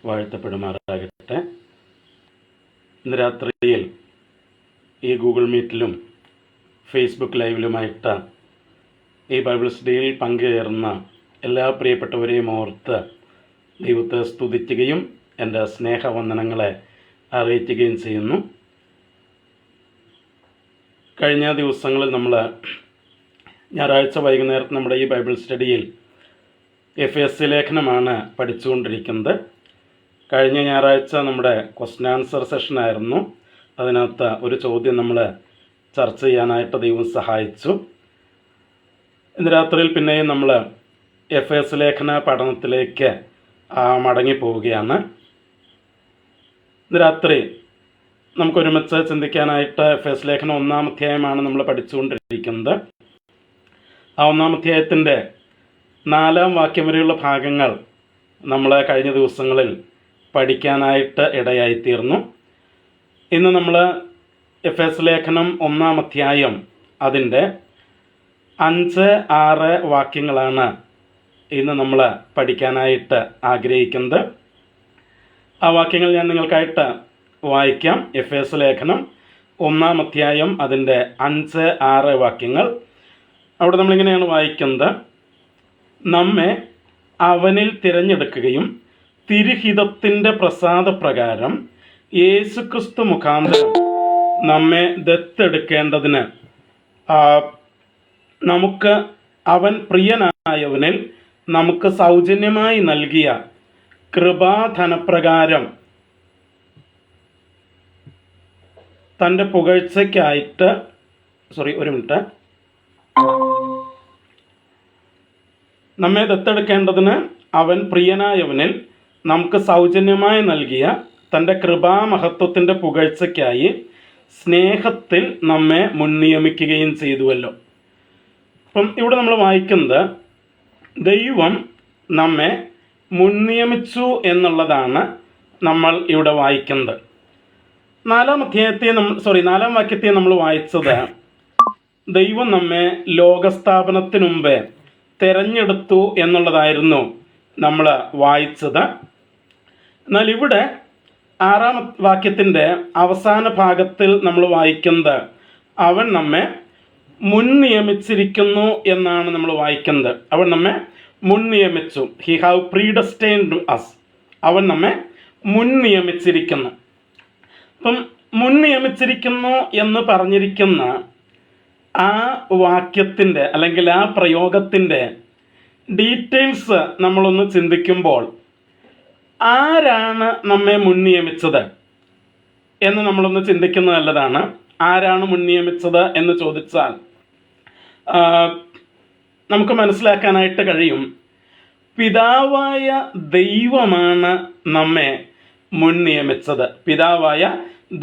വാഴ്ത്തപ്പെടുമാറാകട്ടെ. ഇന്ന് രാത്രിയിൽ ഈ ഗൂഗിൾ മീറ്റിലും ഫേസ്ബുക്ക് ലൈവിലുമായിട്ട് ഈ ബൈബിൾ സ്റ്റഡിയിൽ പങ്കുചേർന്ന എല്ലാ പ്രിയപ്പെട്ടവരെയും ഓർത്ത് ദൈവത്തെ സ്തുതിക്കുകയും എൻ്റെ സ്നേഹവന്ദനങ്ങളെ അറിയിക്കുകയും ചെയ്യുന്നു. കഴിഞ്ഞ ദിവസങ്ങളിൽ നമ്മൾ ഞായറാഴ്ച വൈകുന്നേരത്ത് നമ്മുടെ ഈ ബൈബിൾ സ്റ്റഡിയിൽ എഫേസ്യ ലേഖനമാണ് പഠിച്ചുകൊണ്ടിരിക്കുന്നത്. കഴിഞ്ഞ ഞായറാഴ്ച നമ്മുടെ ക്വസ്റ്റ്യൻ ആൻസർ സെഷനായിരുന്നു. അതിനകത്ത് ഒരു ചോദ്യം നമ്മൾ ചർച്ച ചെയ്യാനായിട്ട് ദൈവം സഹായിച്ചു. ഇന്ന് രാത്രിയിൽ പിന്നെയും നമ്മൾ എഫേസ്യ ലേഖന പഠനത്തിലേക്ക് മടങ്ങിപ്പോവുകയാണ്. ഇന്ന് രാത്രി നമുക്കൊരുമിച്ച് ചിന്തിക്കാനായിട്ട് എഫേസ്യ ലേഖനം 1-ാം അധ്യായമാണ് നമ്മൾ പഠിച്ചുകൊണ്ടിരിക്കുന്നത്. ആ 1-ാം അധ്യായത്തിൻ്റെ 4-ാം വാക്യം വരെയുള്ള ഭാഗങ്ങൾ നമ്മൾ കഴിഞ്ഞ ദിവസങ്ങളിൽ പഠിക്കാനായിട്ട് ഇടയായിത്തീർന്നു. ഇന്ന് നമ്മൾ എഫേസ്യ ലേഖനം 1-ാം അധ്യായം അതിൻ്റെ 5-6 വാക്യങ്ങളാണ് ഇന്ന് നമ്മൾ പഠിക്കാനായിട്ട് ആഗ്രഹിക്കുന്നത്. ആ വാക്യങ്ങൾ ഞാൻ നിങ്ങൾക്കായിട്ട് വായിക്കാം. എഫേസ്യ ലേഖനം 1-ാം അധ്യായം അതിൻ്റെ 5-6 വാക്യങ്ങൾ. അവിടെ നമ്മളിങ്ങനെയാണ് വായിക്കുന്നത്: നമ്മെ അവനിൽ തിരഞ്ഞെടുക്കുകയും തിരുഹിതത്തിൻ്റെ പ്രസാദപ്രകാരം യേശുക്രിസ്തു മുഖാന്തരം നമ്മെ ദത്തെടുക്കേണ്ടതിന് നമുക്ക് അവൻ പ്രിയനായവനിൽ നമുക്ക് സൗജന്യമായി നൽകിയ കൃപാധനപ്രകാരം തൻ്റെ പുകഴ്ചയ്ക്കായിട്ട് നമ്മെ ദത്തെടുക്കേണ്ടതിന് അവൻ പ്രിയനായവനിൽ നമുക്ക് സൗജന്യമായി നൽകിയ തൻ്റെ കൃപാമഹത്വത്തിൻ്റെ പുകഴ്ചയ്ക്കായി സ്നേഹത്തിൽ നമ്മെ മുൻനിയമിക്കുകയും ചെയ്തുവല്ലോ. അപ്പം ഇവിടെ നമ്മൾ വായിക്കുന്നത് ദൈവം നമ്മെ മുൻനിയമിച്ചു എന്നുള്ളതാണ് നമ്മൾ ഇവിടെ വായിക്കുന്നത്. 4-ാം വാക്യത്തെ നമ്മൾ വായിച്ചത് ദൈവം നമ്മെ ലോകസ്ഥാപനത്തിനു മുമ്പേ തിരഞ്ഞെടുത്തു എന്നുള്ളതായിരുന്നു നമ്മൾ വായിച്ചത്. എന്നാൽ ഇവിടെ 6-ാം വാക്യത്തിൻ്റെ അവസാന ഭാഗത്തിൽ നമ്മൾ വായിക്കുന്നത് അവൻ നമ്മെ മുൻനിയമിച്ചിരിക്കുന്നു എന്നാണ് നമ്മൾ വായിക്കുന്നത്. അവൻ നമ്മെ മുൻനിയമിച്ചു. He have predestined us. അവൻ നമ്മെ മുൻനിയമിച്ചിരിക്കുന്നു. അപ്പം മുൻനിയമിച്ചിരിക്കുന്നു എന്ന് പറഞ്ഞിരിക്കുന്ന ആ വാക്യത്തിൻ്റെ അല്ലെങ്കിൽ ആ പ്രയോഗത്തിൻ്റെ ഡീറ്റെയിൽസ് നമ്മളൊന്ന് ചിന്തിക്കുമ്പോൾ ആരാണ് നമ്മെ മുൻനിയമിച്ചത് എന്ന് നമ്മളൊന്ന് ചിന്തിക്കുന്നത് നല്ലതാണ്. ആരാണ് മുൻനിയമിച്ചത് എന്ന് ചോദിച്ചാൽ നമുക്ക് മനസ്സിലാക്കാനായിട്ട് കഴിയും, പിതാവായ ദൈവമാണ് നമ്മെ മുൻനിയമിച്ചത്. പിതാവായ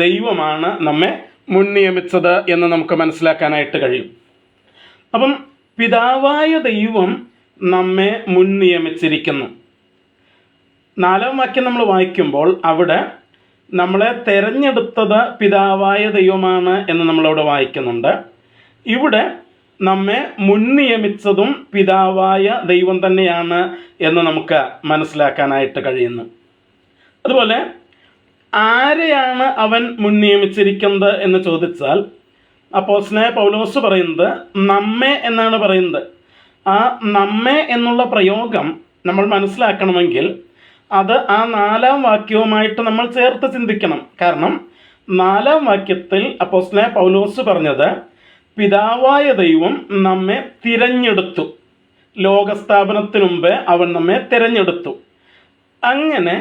ദൈവമാണ് നമ്മെ മുൻനിയമിച്ചത് എന്ന് നമുക്ക് മനസ്സിലാക്കാനായിട്ട് കഴിയും. അപ്പം പിതാവായ ദൈവം നമ്മെ മുൻനിയമിച്ചിരിക്കുന്നു. 4-ാം വാക്യം നമ്മൾ വായിക്കുമ്പോൾ അവിടെ നമ്മളെ തിരഞ്ഞെടുത്തത് പിതാവായ ദൈവമാണ് എന്ന് നമ്മളവിടെ വായിക്കുന്നുണ്ട്. ഇവിടെ നമ്മെ മുൻനിയമിച്ചതും പിതാവായ ദൈവം തന്നെയാണ് എന്ന് നമുക്ക് മനസ്സിലാക്കാനായിട്ട് കഴിയുന്നു. അതുപോലെ ആരെയാണ് അവൻ മുൻനിയമിച്ചിരിക്കുന്നത് എന്ന് ചോദിച്ചാൽ അപ്പോസ്തലനായ പൗലോസ് പറയുന്നത് നമ്മെ എന്നാണ് പറയുന്നത്. ആ നമ്മെ എന്നുള്ള പ്രയോഗം നമ്മൾ മനസ്സിലാക്കണമെങ്കിൽ അത് ആ 4-ാം വാക്യവുമായിട്ട് നമ്മൾ ചേർത്ത് ചിന്തിക്കണം. കാരണം 4-ാം വാക്യത്തിൽ അപ്പോസ്തലനായ പൗലോസ് പറഞ്ഞത് പിതാവായ ദൈവം നമ്മെ തിരഞ്ഞെടുത്തു. ലോകസ്ഥാപനത്തിനു മുമ്പേ അവൻ നമ്മെ തിരഞ്ഞെടുത്തു. അങ്ങനെ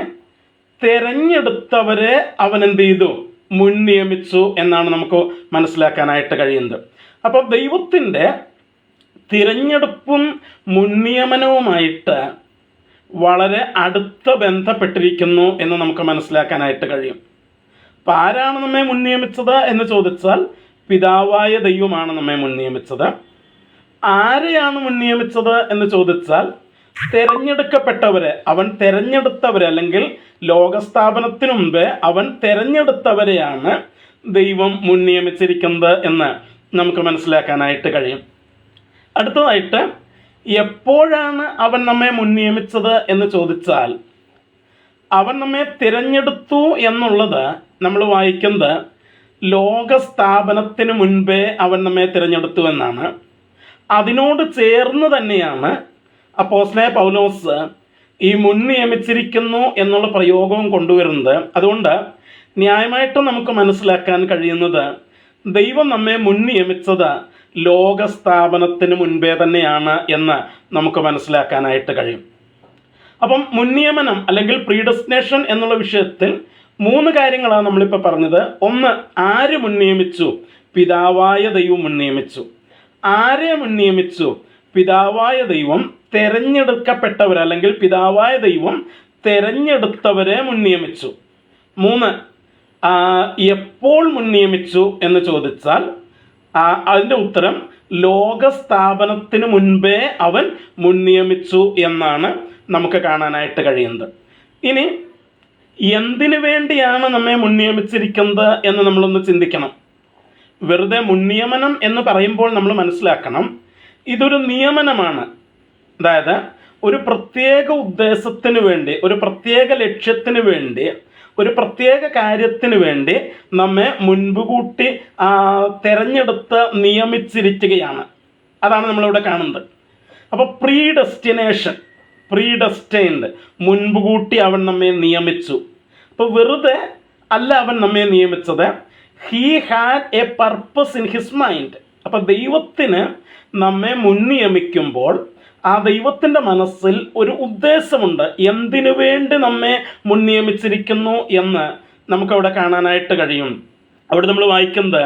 തിരഞ്ഞെടുത്തവരെ അവൻ എന്ത് ചെയ്തു? മുൻനിയമിച്ചു എന്നാണ് നമുക്ക് മനസ്സിലാക്കാനായിട്ട് കഴിയുന്നത്. അപ്പോൾ ദൈവത്തിൻ്റെ തിരഞ്ഞെടുപ്പും മുൻനിയമനവുമായിട്ട് വളരെ അടുത്ത ബന്ധപ്പെട്ടിരിക്കുന്നു എന്ന് നമുക്ക് മനസ്സിലാക്കാനായിട്ട് കഴിയും. അപ്പം ആരാണ് നമ്മെ മുൻനിയമിച്ചത് എന്ന് ചോദിച്ചാൽ പിതാവായ ദൈവമാണ് നമ്മെ മുൻനിയമിച്ചത്. ആരെയാണ് മുൻനിയമിച്ചത് എന്ന് ചോദിച്ചാൽ തിരഞ്ഞെടുക്കപ്പെട്ടവരെ, അവൻ തിരഞ്ഞെടുത്തവരെ, അല്ലെങ്കിൽ ലോകസ്ഥാപനത്തിനു മുമ്പേ അവൻ തിരഞ്ഞെടുത്തവരെയാണ് ദൈവം മുൻനിയമിച്ചിരിക്കുന്നത് എന്ന് നമുക്ക് മനസ്സിലാക്കാനായിട്ട് കഴിയും. അടുത്തതായിട്ട് എപ്പോഴാണ് അവൻ നമ്മെ മുൻനിയമിച്ചത് എന്ന് ചോദിച്ചാൽ അവൻ നമ്മെ തിരഞ്ഞെടുത്തു എന്നുള്ളത് നമ്മൾ വായിക്കുന്നത് ലോകസ്ഥാപനത്തിന് മുൻപേ അവൻ നമ്മെ തിരഞ്ഞെടുത്തു എന്നാണ്. അതിനോട് ചേർന്ന് തന്നെയാണ് അപ്പോസ്തലനായ പൗലോസ് ഈ മുൻ നിയമിച്ചിരിക്കുന്നു എന്നുള്ള പ്രയോഗവും കൊണ്ടുവരുന്നത്. അതുകൊണ്ട് ന്യായമായിട്ടും നമുക്ക് മനസ്സിലാക്കാൻ കഴിയുന്നത് ദൈവം നമ്മെ മുൻ നിയമിച്ചത് ലോകസ്ഥാപനത്തിന് മുൻപേ തന്നെയാണ് എന്ന് നമുക്ക് മനസ്സിലാക്കാനായിട്ട് കഴിയും. അപ്പം മുൻനിയമനം അല്ലെങ്കിൽ പ്രീഡെസ്റ്റിനേഷൻ എന്നുള്ള വിഷയത്തിൽ 3 കാര്യങ്ങളാണ് നമ്മളിപ്പോൾ പറഞ്ഞത്. ഒന്ന്, ആര് മുൻനിയമിച്ചു? പിതാവായ ദൈവം മുൻനിയമിച്ചു. ആരെ മുൻനിയമിച്ചു? പിതാവായ ദൈവം തെരഞ്ഞെടുക്കപ്പെട്ടവർ അല്ലെങ്കിൽ പിതാവായ ദൈവം തെരഞ്ഞെടുത്തവരെ മുൻനിയമിച്ചു. 3, എപ്പോൾ മുൻനിയമിച്ചു എന്ന് ചോദിച്ചാൽ അതിൻ്റെ ഉത്തരം ലോകസ്ഥാപനത്തിന് മുൻപേ അവൻ മുൻനിയമിച്ചു എന്നാണ് നമുക്ക് കാണാനായിട്ട് കഴിയുന്നത്. ഇനി എന്തിനു വേണ്ടിയാണ് നമ്മെ മുൻനിയമിച്ചിരിക്കുന്നത് എന്ന് നമ്മളൊന്ന് ചിന്തിക്കണം. വെറുതെ മുൻനിയമനം എന്ന് പറയുമ്പോൾ നമ്മൾ മനസ്സിലാക്കണം, ഇതൊരു നിയമനമാണ്. അതായത് ഒരു പ്രത്യേക ഉദ്ദേശത്തിന് വേണ്ടി, ഒരു പ്രത്യേക ലക്ഷ്യത്തിന് വേണ്ടി, ഒരു പ്രത്യേക കാര്യത്തിന് വേണ്ടി നമ്മെ മുൻപ് കൂട്ടി തിരഞ്ഞെടുത്ത് നിയമിച്ചിരിക്കുകയാണ്. അതാണ് നമ്മളിവിടെ കാണുന്നത്. അപ്പോൾ പ്രീഡെസ്റ്റിനേഷൻ, മുൻപ് കൂട്ടി അവൻ നമ്മെ നിയമിച്ചു. അപ്പോൾ വെറുതെ അല്ല അവൻ നമ്മെ നിയമിച്ചത്. He had A purpose in his mind. അപ്പോൾ ദൈവത്തിന് നമ്മെ മുൻനിയമിക്കുമ്പോൾ ആ ദൈവത്തിൻ്റെ മനസ്സിൽ ഒരു ഉദ്ദേശമുണ്ട്. എന്തിനു വേണ്ടി നമ്മെ മുൻനിയമിച്ചിരിക്കുന്നു എന്ന് നമുക്കവിടെ കാണാനായിട്ട് കഴിയും. അവിടെ നമ്മൾ വായിക്കുന്നത്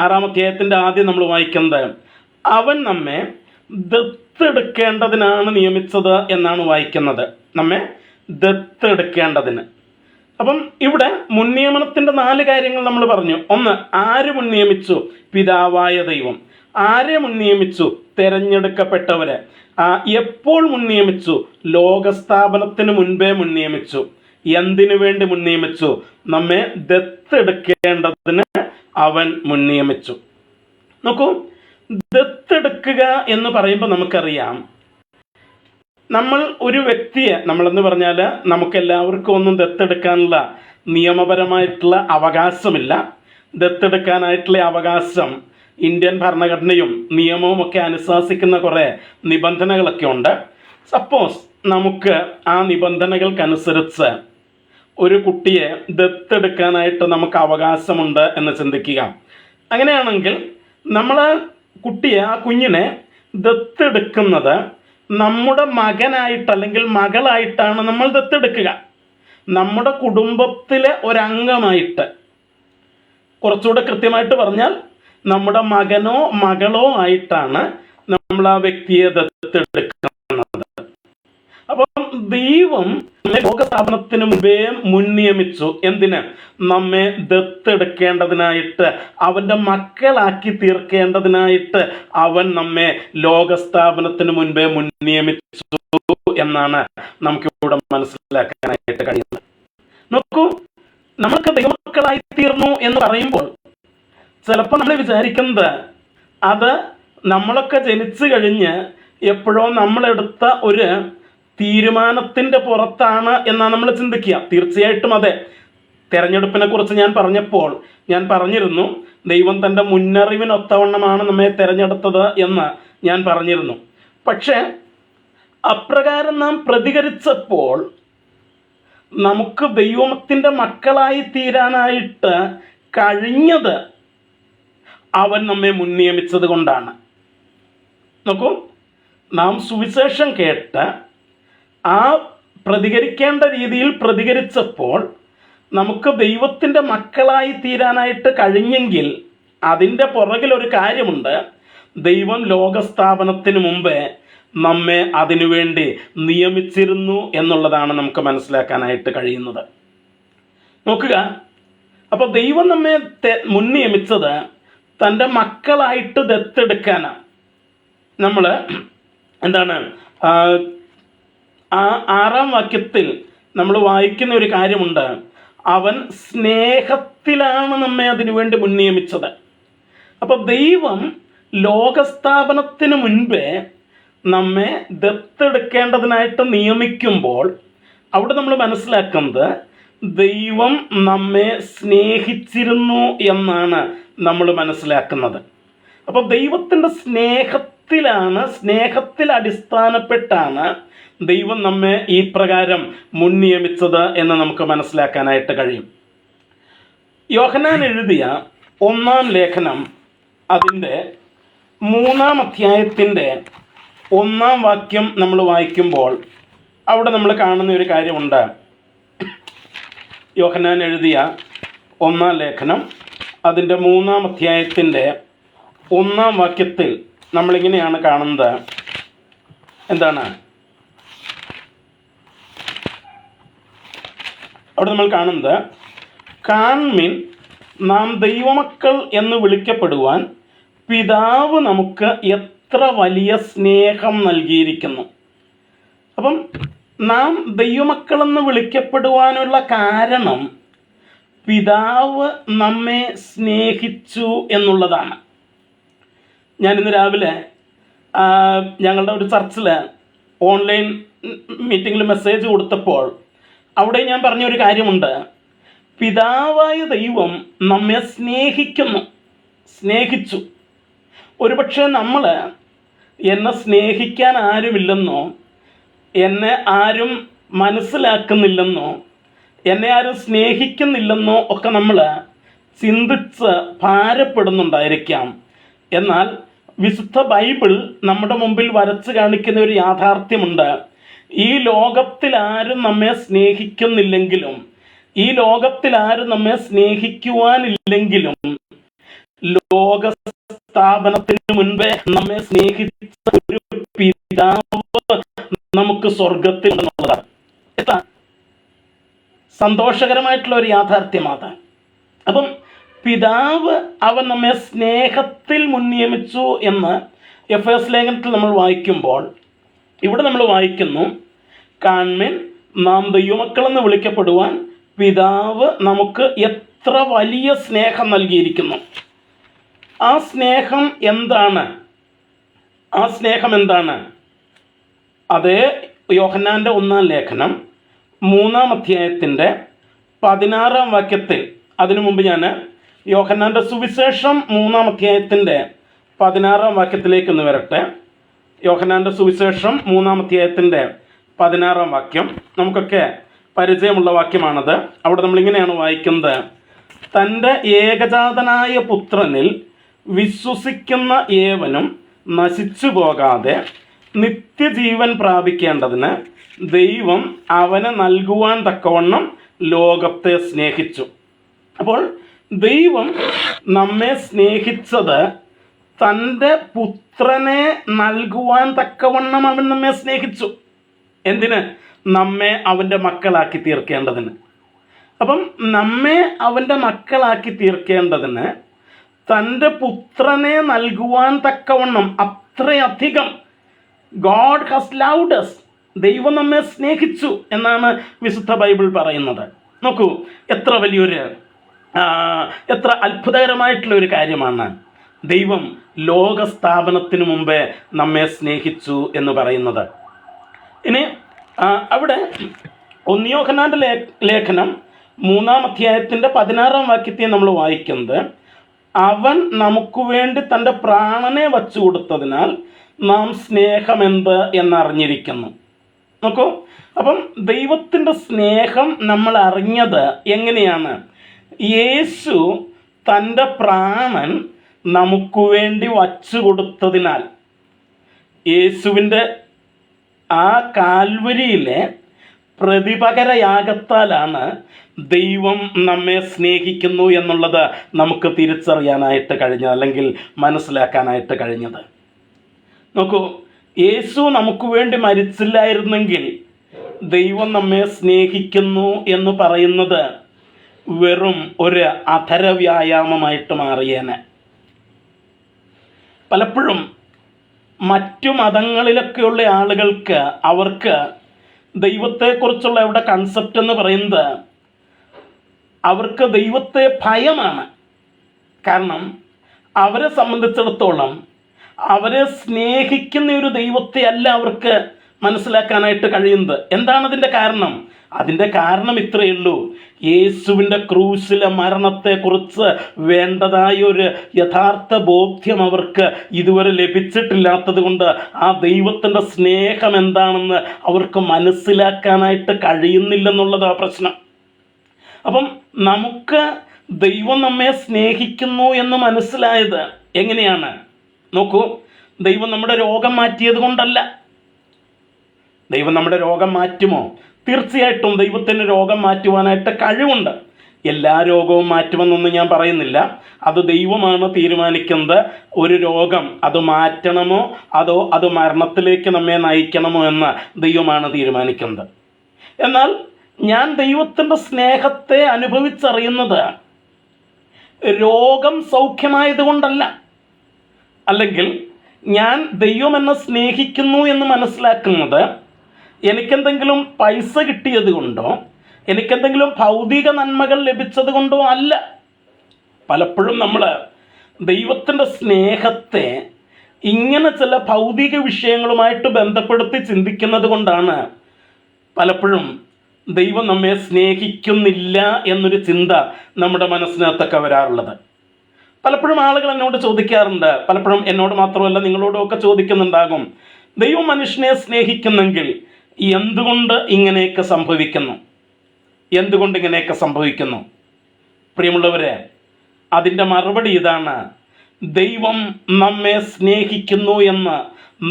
6-ാം അധ്യായത്തിൻ്റെ ആദ്യം നമ്മൾ വായിക്കുന്നത് അവൻ നമ്മെ ദത്തെടുക്കേണ്ടതിനാണ് നിയമിച്ചത് എന്നാണ് വായിക്കുന്നത്. നമ്മെ ദത്തെടുക്കേണ്ടതിന്. അപ്പം ഇവിടെ മുൻനിയമനത്തിൻ്റെ 4 കാര്യങ്ങൾ നമ്മൾ പറഞ്ഞു. ഒന്ന്, ആര് മുൻനിയമിച്ചു? പിതാവായ ദൈവം. ആരെ മുൻനിയമിച്ചു? തെരഞ്ഞെടുക്കപ്പെട്ടവരെ. എപ്പോൾ മുൻനിയമിച്ചു? ലോകസ്ഥാപനത്തിന് മുൻപേ മുൻനിയമിച്ചു. എന്തിനു വേണ്ടി മുൻനിയമിച്ചു? നമ്മെ ദത്തെടുക്കേണ്ടതിന് അവൻ മുൻനിയമിച്ചു. നോക്കൂ, ദത്തെടുക്കുക എന്ന് പറയുമ്പോൾ നമുക്കറിയാം, നമ്മൾ ഒരു വ്യക്തിയെ, നമ്മളെന്ന് പറഞ്ഞാൽ നമുക്കെല്ലാവർക്കും ഒന്നും ദത്തെടുക്കാനുള്ള നിയമപരമായിട്ടുള്ള അവകാശമില്ല. ദത്തെടുക്കാനായിട്ടുള്ള അവകാശം ഇന്ത്യൻ ഭരണഘടനയും നിയമവും ഒക്കെ അനുശാസിക്കുന്ന കുറേ നിബന്ധനകളൊക്കെ ഉണ്ട്. സപ്പോസ് നമുക്ക് ആ നിബന്ധനകൾക്കനുസരിച്ച് ഒരു കുട്ടിയെ ദത്തെടുക്കാനായിട്ട് നമുക്ക് അവകാശമുണ്ട് എന്ന് ചിന്തിക്കുക. അങ്ങനെയാണെങ്കിൽ നമ്മൾ കുട്ടിയെ, ആ കുഞ്ഞിനെ ദത്തെടുക്കുന്നത് നമ്മുടെ മകനായിട്ട് അല്ലെങ്കിൽ മകളായിട്ടാണ് നമ്മൾ ദത്തെടുക്കുക. നമ്മുടെ കുടുംബത്തിലെ ഒരംഗമായിട്ട്, കുറച്ചുകൂടെ കൃത്യമായിട്ട് പറഞ്ഞാൽ നമ്മുടെ മകനോ മകളോ ആയിട്ടാണ് നമ്മൾ ആ വ്യക്തിയെ ദത്തെടുക്കുന്നത്. അപ്പം ദൈവം ലോകസ്ഥാപനത്തിന് മുമ്പേ മുൻനിയമിച്ചു. എന്തിന്? നമ്മെ ദത്തെടുക്കേണ്ടതിനായിട്ട്, അവൻ്റെ മക്കളാക്കി തീർക്കേണ്ടതിനായിട്ട് അവൻ നമ്മെ ലോകസ്ഥാപനത്തിന് മുൻപേ മുൻനിയമിച്ചു എന്നാണ് നമുക്കിവിടെ മനസ്സിലാക്കാനായിട്ട് കഴിയുന്നത്. നോക്കൂ, നമുക്ക് ദൈവമക്കളായി തീർന്നു എന്ന് പറയുമ്പോൾ ചിലപ്പോൾ നമ്മൾ വിചാരിക്കുന്നത് അത് നമ്മളൊക്കെ ജനിച്ചു കഴിഞ്ഞ് എപ്പോഴോ നമ്മളെടുത്ത ഒരു തീരുമാനത്തിൻ്റെ പുറത്താണ് എന്നാണ് നമ്മൾ ചിന്തിക്കുക. തീർച്ചയായിട്ടും അതെ. തെരഞ്ഞെടുപ്പിനെ കുറിച്ച് ഞാൻ പറഞ്ഞപ്പോൾ ഞാൻ പറഞ്ഞിരുന്നു, ദൈവം തൻ്റെ മുന്നറിവിനൊത്തവണ്ണമാണ് നമ്മെ തിരഞ്ഞെടുത്തത് എന്ന് ഞാൻ പറഞ്ഞിരുന്നു. പക്ഷേ അപ്രകാരം നാം പ്രതികരിച്ചപ്പോൾ നമുക്ക് ദൈവത്തിൻ്റെ മക്കളായി തീരാനായിട്ട് കഴിഞ്ഞത് അവൻ നമ്മെ മുൻനിയമിച്ചത് കൊണ്ടാണ്. നോക്കൂ, നാം സുവിശേഷം കേട്ട് ആ പ്രതികരിക്കേണ്ട രീതിയിൽ പ്രതികരിച്ചപ്പോൾ നമുക്ക് ദൈവത്തിൻ്റെ മക്കളായി തീരാനായിട്ട് കഴിഞ്ഞെങ്കിൽ അതിൻ്റെ പുറകിലൊരു കാര്യമുണ്ട്. ദൈവം ലോകസ്ഥാപനത്തിന് മുമ്പേ നമ്മെ അതിനുവേണ്ടി നിയമിച്ചിരുന്നു എന്നുള്ളതാണ് നമുക്ക് മനസ്സിലാക്കാനായിട്ട് കഴിയുന്നത്. നോക്കുക, അപ്പോൾ ദൈവം നമ്മെ മുൻനിയമിച്ചത് തൻ്റെ മക്കളായിട്ട് ദത്തെടുക്കാനാണ്. നമ്മൾ എന്താണ് ആ 6-ാം വാക്യത്തിൽ നമ്മൾ വായിക്കുന്ന ഒരു കാര്യമുണ്ട്. അവൻ സ്നേഹത്തിലാണ് നമ്മെ അതിനുവേണ്ടി മുൻനിയമിച്ചത്. അപ്പോൾ ദൈവം ലോകസ്ഥാപനത്തിന് മുൻപേ നമ്മെ ദത്തെടുക്കേണ്ടതിനായിട്ട് നിയമിക്കുമ്പോൾ അവിടെ നമ്മൾ മനസ്സിലാക്കുന്നത് ദൈവം നമ്മെ സ്നേഹിച്ചിരുന്നു എന്നാണ് നമ്മൾ മനസ്സിലാക്കുന്നത്. അപ്പോൾ ദൈവത്തിൻ്റെ സ്നേഹത്തിൽ അടിസ്ഥാനപ്പെട്ടാണ് ദൈവം നമ്മെ ഈ പ്രകാരം മുൻ നിയമിച്ചത് എന്ന് നമുക്ക് മനസ്സിലാക്കാനായിട്ട് കഴിയും. യോഹന്നാൻ എഴുതിയ 1-ാം ലേഖനം അതിൻ്റെ 3-ാം അധ്യായത്തിൻ്റെ 1-ാം വാക്യം നമ്മൾ വായിക്കുമ്പോൾ അവിടെ നമ്മൾ കാണുന്ന ഒരു കാര്യമുണ്ട്. യോഹന്നാൻ എഴുതിയ 1-ാം ലേഖനം അതിൻ്റെ 3-ാം അധ്യായത്തിൻ്റെ 1-ാം വാക്യത്തിൽ നമ്മളിങ്ങനെയാണ് കാണുന്നത്. എന്താണ് അവിടെ നമ്മൾ കാണുന്നത്? കാൺമിൻ, നാം ദൈവമക്കൾ എന്ന് വിളിക്കപ്പെടുവാൻ പിതാവ് നമുക്ക് എത്ര വലിയ സ്നേഹം നൽകിയിരിക്കുന്നു. അപ്പം നാം ദൈവമക്കളെന്ന് വിളിക്കപ്പെടുവാനുള്ള കാരണം പിതാവ് നമ്മെ സ്നേഹിച്ചു എന്നുള്ളതാണ്. ഞാനിന്ന് രാവിലെ ഞങ്ങളുടെ ഒരു ചർച്ചിൽ ഓൺലൈൻ മീറ്റിങ്ങിൽ മെസ്സേജ് കൊടുത്തപ്പോൾ അവിടെ ഞാൻ പറഞ്ഞൊരു കാര്യമുണ്ട്. പിതാവായ ദൈവം നമ്മെ സ്നേഹിച്ചു. ഒരുപക്ഷെ നമ്മൾ എന്നെ സ്നേഹിക്കാൻ ആരുമില്ലെന്നോ, എന്നെ ആരും മനസ്സിലാക്കുന്നില്ലെന്നോ, എന്നെ ആരും സ്നേഹിക്കുന്നില്ലെന്നോ ഒക്കെ നമ്മൾ ചിന്തിച്ച് ഭാരപ്പെടുന്നുണ്ടായിരിക്കാം. എന്നാൽ വിശുദ്ധ ബൈബിൾ നമ്മുടെ മുമ്പിൽ വരച്ച് കാണിക്കുന്ന ഒരു യാഥാർത്ഥ്യമുണ്ട്. ഈ ലോകത്തിൽ ആരും നമ്മെ സ്നേഹിക്കുന്നില്ലെങ്കിലും, ഈ ലോകത്തിൽ ആരും നമ്മെ സ്നേഹിക്കുവാനില്ലെങ്കിലും, ലോക സ്ഥാപനത്തിന് മുൻപേ നമ്മെ സ്നേഹിച്ച ഒരു പിതാവ് നമുക്ക് സ്വർഗത്തിൽ ഉണ്ടെന്നുള്ളതാണ്. സന്തോഷകരമായിട്ടുള്ള ഒരു യാഥാർത്ഥ്യമാണ്. അപ്പം പിതാവ് അവൻ നമ്മെ സ്നേഹത്തിൽ മുൻനിയമിച്ചു എന്ന് എഫേസ്യ ലേഖനത്തിൽ നമ്മൾ വായിക്കുമ്പോൾ ഇവിടെ നമ്മൾ വായിക്കുന്നു, കാൺമേൻ, നാം ദൈവമക്കളെന്ന് വിളിക്കപ്പെടുവാൻ പിതാവ് നമുക്ക് എത്ര വലിയ സ്നേഹം നൽകിയിരിക്കുന്നു. ആ സ്നേഹം എന്താണ്? അതേ യോഹന്നാൻ്റെ 1-ാം ലേഖനം 3-ാം അധ്യായത്തിൻ്റെ 16-ാം വാക്യത്തിൽ, അതിനു മുമ്പ് ഞാൻ യോഹന്നാൻ്റെ സുവിശേഷം 3-ാം അധ്യായത്തിൻ്റെ 16-ാം വാക്യത്തിലേക്ക് ഒന്ന് വരട്ടെ. യോഹന്നാൻ്റെ സുവിശേഷം 3-ാം അധ്യായത്തിൻ്റെ 16-ാം വാക്യം നമുക്കൊക്കെ പരിചയമുള്ള വാക്യമാണത്. അവിടെ നമ്മളിങ്ങനെയാണ് വായിക്കുന്നത്: തൻ്റെ ഏകജാതനായ പുത്രനിൽ വിശ്വസിക്കുന്ന ഏവനും നശിച്ചു പോകാതെ നിത്യജീവൻ പ്രാപിക്കേണ്ടതിന് ദൈവം അവന് നൽകുവാൻ തക്കവണ്ണം ലോകത്തെ സ്നേഹിച്ചു. അപ്പോൾ ദൈവം നമ്മെ സ്നേഹിച്ചത് തൻ്റെ പുത്രനെ നൽകുവാൻ തക്കവണ്ണം അവൻ നമ്മെ സ്നേഹിച്ചു. എന്തിന്? നമ്മെ അവൻ്റെ മക്കളാക്കി തീർക്കേണ്ടതിന്. അപ്പം നമ്മെ അവൻ്റെ മക്കളാക്കി തീർക്കേണ്ടതിന് തൻ്റെ പുത്രനെ നൽകുവാൻ തക്കവണ്ണം, അത്രയധികം ഗോഡ് ഹാസ് ലവ്ഡ് us, ദൈവം നമ്മെ സ്നേഹിച്ചു എന്നാണ് വിശുദ്ധ ബൈബിൾ പറയുന്നത്. നോക്കൂ, എത്ര അത്ഭുതകരമായിട്ടുള്ള ഒരു കാര്യമാണ് ദൈവം ലോക സ്ഥാപനത്തിനു മുമ്പേ നമ്മെ സ്നേഹിച്ചു എന്ന് പറയുന്നത്. ഇനി അവിടെ 1 യോഹന്നാൻ്റെ ലേഖനം 3-ാം അധ്യായത്തിൻ്റെ 16-ാം വാക്യത്തെ നമ്മൾ വായിക്കുന്നത്, അവൻ നമുക്ക് വേണ്ടി തൻ്റെ പ്രാണനെ വച്ചു കൊടുത്തതിനാൽ നാം സ്നേഹമെന്ത് എന്നറിഞ്ഞിരിക്കുന്നു. നോക്കൂ, അപ്പം ദൈവത്തിൻ്റെ സ്നേഹം നമ്മൾ അറിഞ്ഞത് എങ്ങനെയാണ്? യേശു തൻ്റെ പ്രാണൻ നമുക്ക് വേണ്ടി വച്ചു കൊടുത്തതിനാൽ, യേശുവിൻ്റെ ആ കാൽവരിയിലെ പ്രതിപകരയാഗത്താലാണ് ദൈവം നമ്മെ സ്നേഹിക്കുന്നു എന്നുള്ളത് നമുക്ക് തിരിച്ചറിയാനായിട്ട് കഴിഞ്ഞത്, അല്ലെങ്കിൽ മനസ്സിലാക്കാനായിട്ട് കഴിഞ്ഞത്. നോക്കൂ, യേശു നമുക്ക് വേണ്ടി മരിച്ചില്ലായിരുന്നെങ്കിൽ ദൈവം നമ്മെ സ്നേഹിക്കുന്നു എന്ന് പറയുന്നത് വെറും ഒരു അധരവ്യായാമമായിട്ട് മാറിയേനെ. പലപ്പോഴും മറ്റു മതങ്ങളിലൊക്കെയുള്ള ആളുകൾക്ക്, അവർക്ക് ദൈവത്തെക്കുറിച്ചുള്ള ഇവിടെ കൺസെപ്റ്റ് എന്ന് പറയുന്നത്, അവർക്ക് ദൈവത്തെ ഭയമാണ്. കാരണം അവരെ സംബന്ധിച്ചിടത്തോളം അവരെ സ്നേഹിക്കുന്ന ഒരു ദൈവത്തെ അല്ല അവർക്ക് മനസ്സിലാക്കാനായിട്ട് കഴിയുന്നത്. എന്താണ് അതിൻ്റെ കാരണം? അതിൻ്റെ കാരണം ഇത്രയേ ഉള്ളൂ, യേശുവിൻ്റെ ക്രൂശിലെ മരണത്തെക്കുറിച്ച് വേണ്ടതായ ഒരു യഥാർത്ഥ ബോധ്യം അവർക്ക് ഇതുവരെ ലഭിച്ചിട്ടില്ലാത്തത് കൊണ്ട് ആ ദൈവത്തിൻ്റെ സ്നേഹം എന്താണെന്ന് അവർക്ക് മനസ്സിലാക്കാനായിട്ട് കഴിയുന്നില്ലെന്നുള്ളതാണ് പ്രശ്നം. അപ്പം നമുക്ക് ദൈവം നമ്മെ സ്നേഹിക്കുന്നു എന്ന് മനസ്സിലായത് എങ്ങനെയാണ്? നോക്കൂ, ദൈവം നമ്മുടെ രോഗം മാറ്റിയത് കൊണ്ടല്ല. ദൈവം നമ്മുടെ രോഗം മാറ്റുമോ? തീർച്ചയായിട്ടും ദൈവത്തിന് രോഗം മാറ്റുവാനായിട്ട് കഴിവുണ്ട്. എല്ലാ രോഗവും മാറ്റുമെന്നൊന്നും ഞാൻ പറയുന്നില്ല. അത് ദൈവമാണ് തീരുമാനിക്കുന്നത്. ഒരു രോഗം അത് മാറ്റണമോ അതോ അത് മരണത്തിലേക്ക് നമ്മെ നയിക്കണമോ എന്ന് ദൈവമാണ് തീരുമാനിക്കുന്നത്. എന്നാൽ ഞാൻ ദൈവത്തിൻ്റെ സ്നേഹത്തെ അനുഭവിച്ചറിയുന്നത് രോഗം സൗഖ്യമായത് കൊണ്ടല്ല, അല്ലെങ്കിൽ ഞാൻ ദൈവം എന്നെ സ്നേഹിക്കുന്നു എന്ന് മനസ്സിലാക്കുന്നത് എനിക്കെന്തെങ്കിലും പൈസ കിട്ടിയത് കൊണ്ടോ എനിക്കെന്തെങ്കിലും ഭൗതിക നന്മകൾ ലഭിച്ചത് കൊണ്ടോ അല്ല. പലപ്പോഴും നമ്മൾ ദൈവത്തിൻ്റെ സ്നേഹത്തെ ഇങ്ങനെ ചില ഭൗതിക വിഷയങ്ങളുമായിട്ട് ബന്ധപ്പെടുത്തി ചിന്തിക്കുന്നത് കൊണ്ടാണ് പലപ്പോഴും ദൈവം നമ്മെ സ്നേഹിക്കുന്നില്ല എന്നൊരു ചിന്ത നമ്മുടെ മനസ്സിനകത്തൊക്കെ വരാറുള്ളത്. പലപ്പോഴും ആളുകൾ എന്നോട് ചോദിക്കാറുണ്ട്, പലപ്പോഴും എന്നോട് മാത്രമല്ല നിങ്ങളോടും ഒക്കെ ചോദിക്കുന്നുണ്ടാകും, ദൈവം മനുഷ്യനെ സ്നേഹിക്കുന്നെങ്കിൽ എന്തുകൊണ്ട് ഇങ്ങനെയൊക്കെ സംഭവിക്കുന്നു? എന്തുകൊണ്ട് ഇങ്ങനെയൊക്കെ സംഭവിക്കുന്നു? പ്രിയമുള്ളവരെ, അതിൻ്റെ മറുപടി ഇതാണ്: ദൈവം നമ്മെ സ്നേഹിക്കുന്നു എന്ന്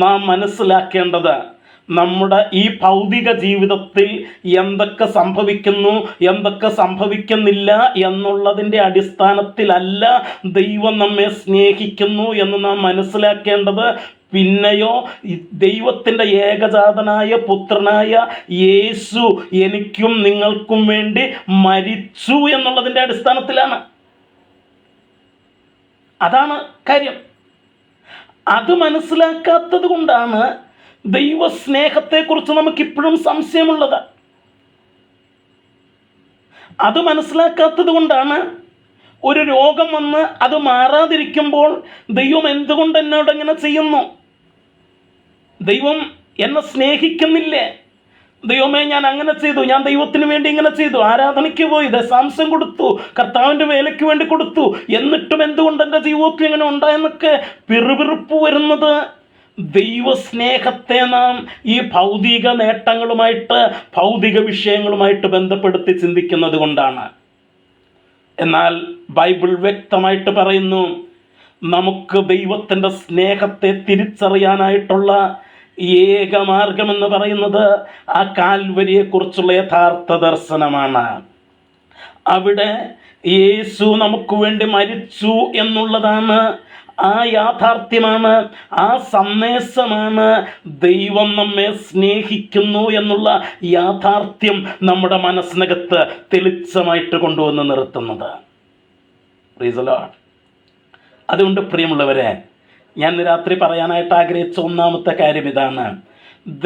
നാം മനസ്സിലാക്കേണ്ടത് നമ്മുടെ ഈ ഭൗതിക ജീവിതത്തിൽ എന്തൊക്കെ സംഭവിക്കുന്നു എന്തൊക്കെ സംഭവിക്കുന്നില്ല എന്നുള്ളതിൻ്റെ അടിസ്ഥാനത്തിലല്ല ദൈവം നമ്മെ സ്നേഹിക്കുന്നു എന്ന് നാം മനസ്സിലാക്കേണ്ടത്. പിന്നെയോ ദൈവത്തിൻ്റെ ഏകജാതനായ പുത്രനായ യേശു എനിക്കും നിങ്ങൾക്കും വേണ്ടി മരിച്ചു എന്നുള്ളതിൻ്റെ അടിസ്ഥാനത്തിലാണ്. അതാണ് കാര്യം. അത് മനസ്സിലാക്കാത്തത് കൊണ്ടാണ് ദൈവസ്നേഹത്തെക്കുറിച്ച് നമുക്കിപ്പോഴും സംശയമുള്ളത്. അത് മനസ്സിലാക്കാത്തത് കൊണ്ടാണ് ഒരു രോഗം വന്ന് അത് മാറാതിരിക്കുമ്പോൾ ദൈവം എന്തുകൊണ്ട് എന്നോട് ഇങ്ങനെ ചെയ്യുന്നു? ദൈവം എന്നെ സ്നേഹിക്കുന്നില്ലേ? ദൈവമേ, ഞാൻ അങ്ങനെ ചെയ്തു, ഞാൻ ദൈവത്തിന് വേണ്ടി ഇങ്ങനെ ചെയ്തു, ആരാധനയ്ക്ക് പോയി, ദശാംശം കൊടുത്തു, കർത്താവിൻ്റെ വേലയ്ക്ക് വേണ്ടി കൊടുത്തു, എന്നിട്ടും എന്തുകൊണ്ട് എൻ്റെ ജീവിതത്തിൽ ഇങ്ങനെ ഉണ്ടായെന്നൊക്കെ പിറുപിറുപ്പ് വരുന്നത് ദൈവസ്നേഹത്തെ നാം ഈ ഭൗതിക നേട്ടങ്ങളുമായിട്ട് ഭൗതിക വിഷയങ്ങളുമായിട്ട് ബന്ധപ്പെടുത്തി ചിന്തിക്കുന്നത് കൊണ്ടാണ്. എന്നാൽ ബൈബിൾ വ്യക്തമായിട്ട് പറയുന്നു, നമുക്ക് ദൈവത്തിൻ്റെ സ്നേഹത്തെ തിരിച്ചറിയാനായിട്ടുള്ള ഏക മാർഗമെന്ന് പറയുന്നത് ആ കാൽവരിയെക്കുറിച്ചുള്ള യഥാർത്ഥ ദർശനമാണ്. അവിടെ യേശു നമുക്ക് വേണ്ടി മരിച്ചു എന്നുള്ളതാണ്, ആ യാഥാർത്ഥ്യമാണ്, ആ സന്ദേശമാണ് ദൈവം നമ്മെ സ്നേഹിക്കുന്നു എന്നുള്ള യാഥാർത്ഥ്യം നമ്മുടെ മനസ്സിനകത്ത് തെളിച്ചമായിട്ട് കൊണ്ടുവന്ന് നിർത്തുന്നത്. Praise the Lord. അതുകൊണ്ട് പ്രിയമുള്ളവരെ, ഞാൻ രാത്രി പറയാനായിട്ട് ആഗ്രഹിച്ച ഒന്നാമത്തെ കാര്യം ഇതാണ്: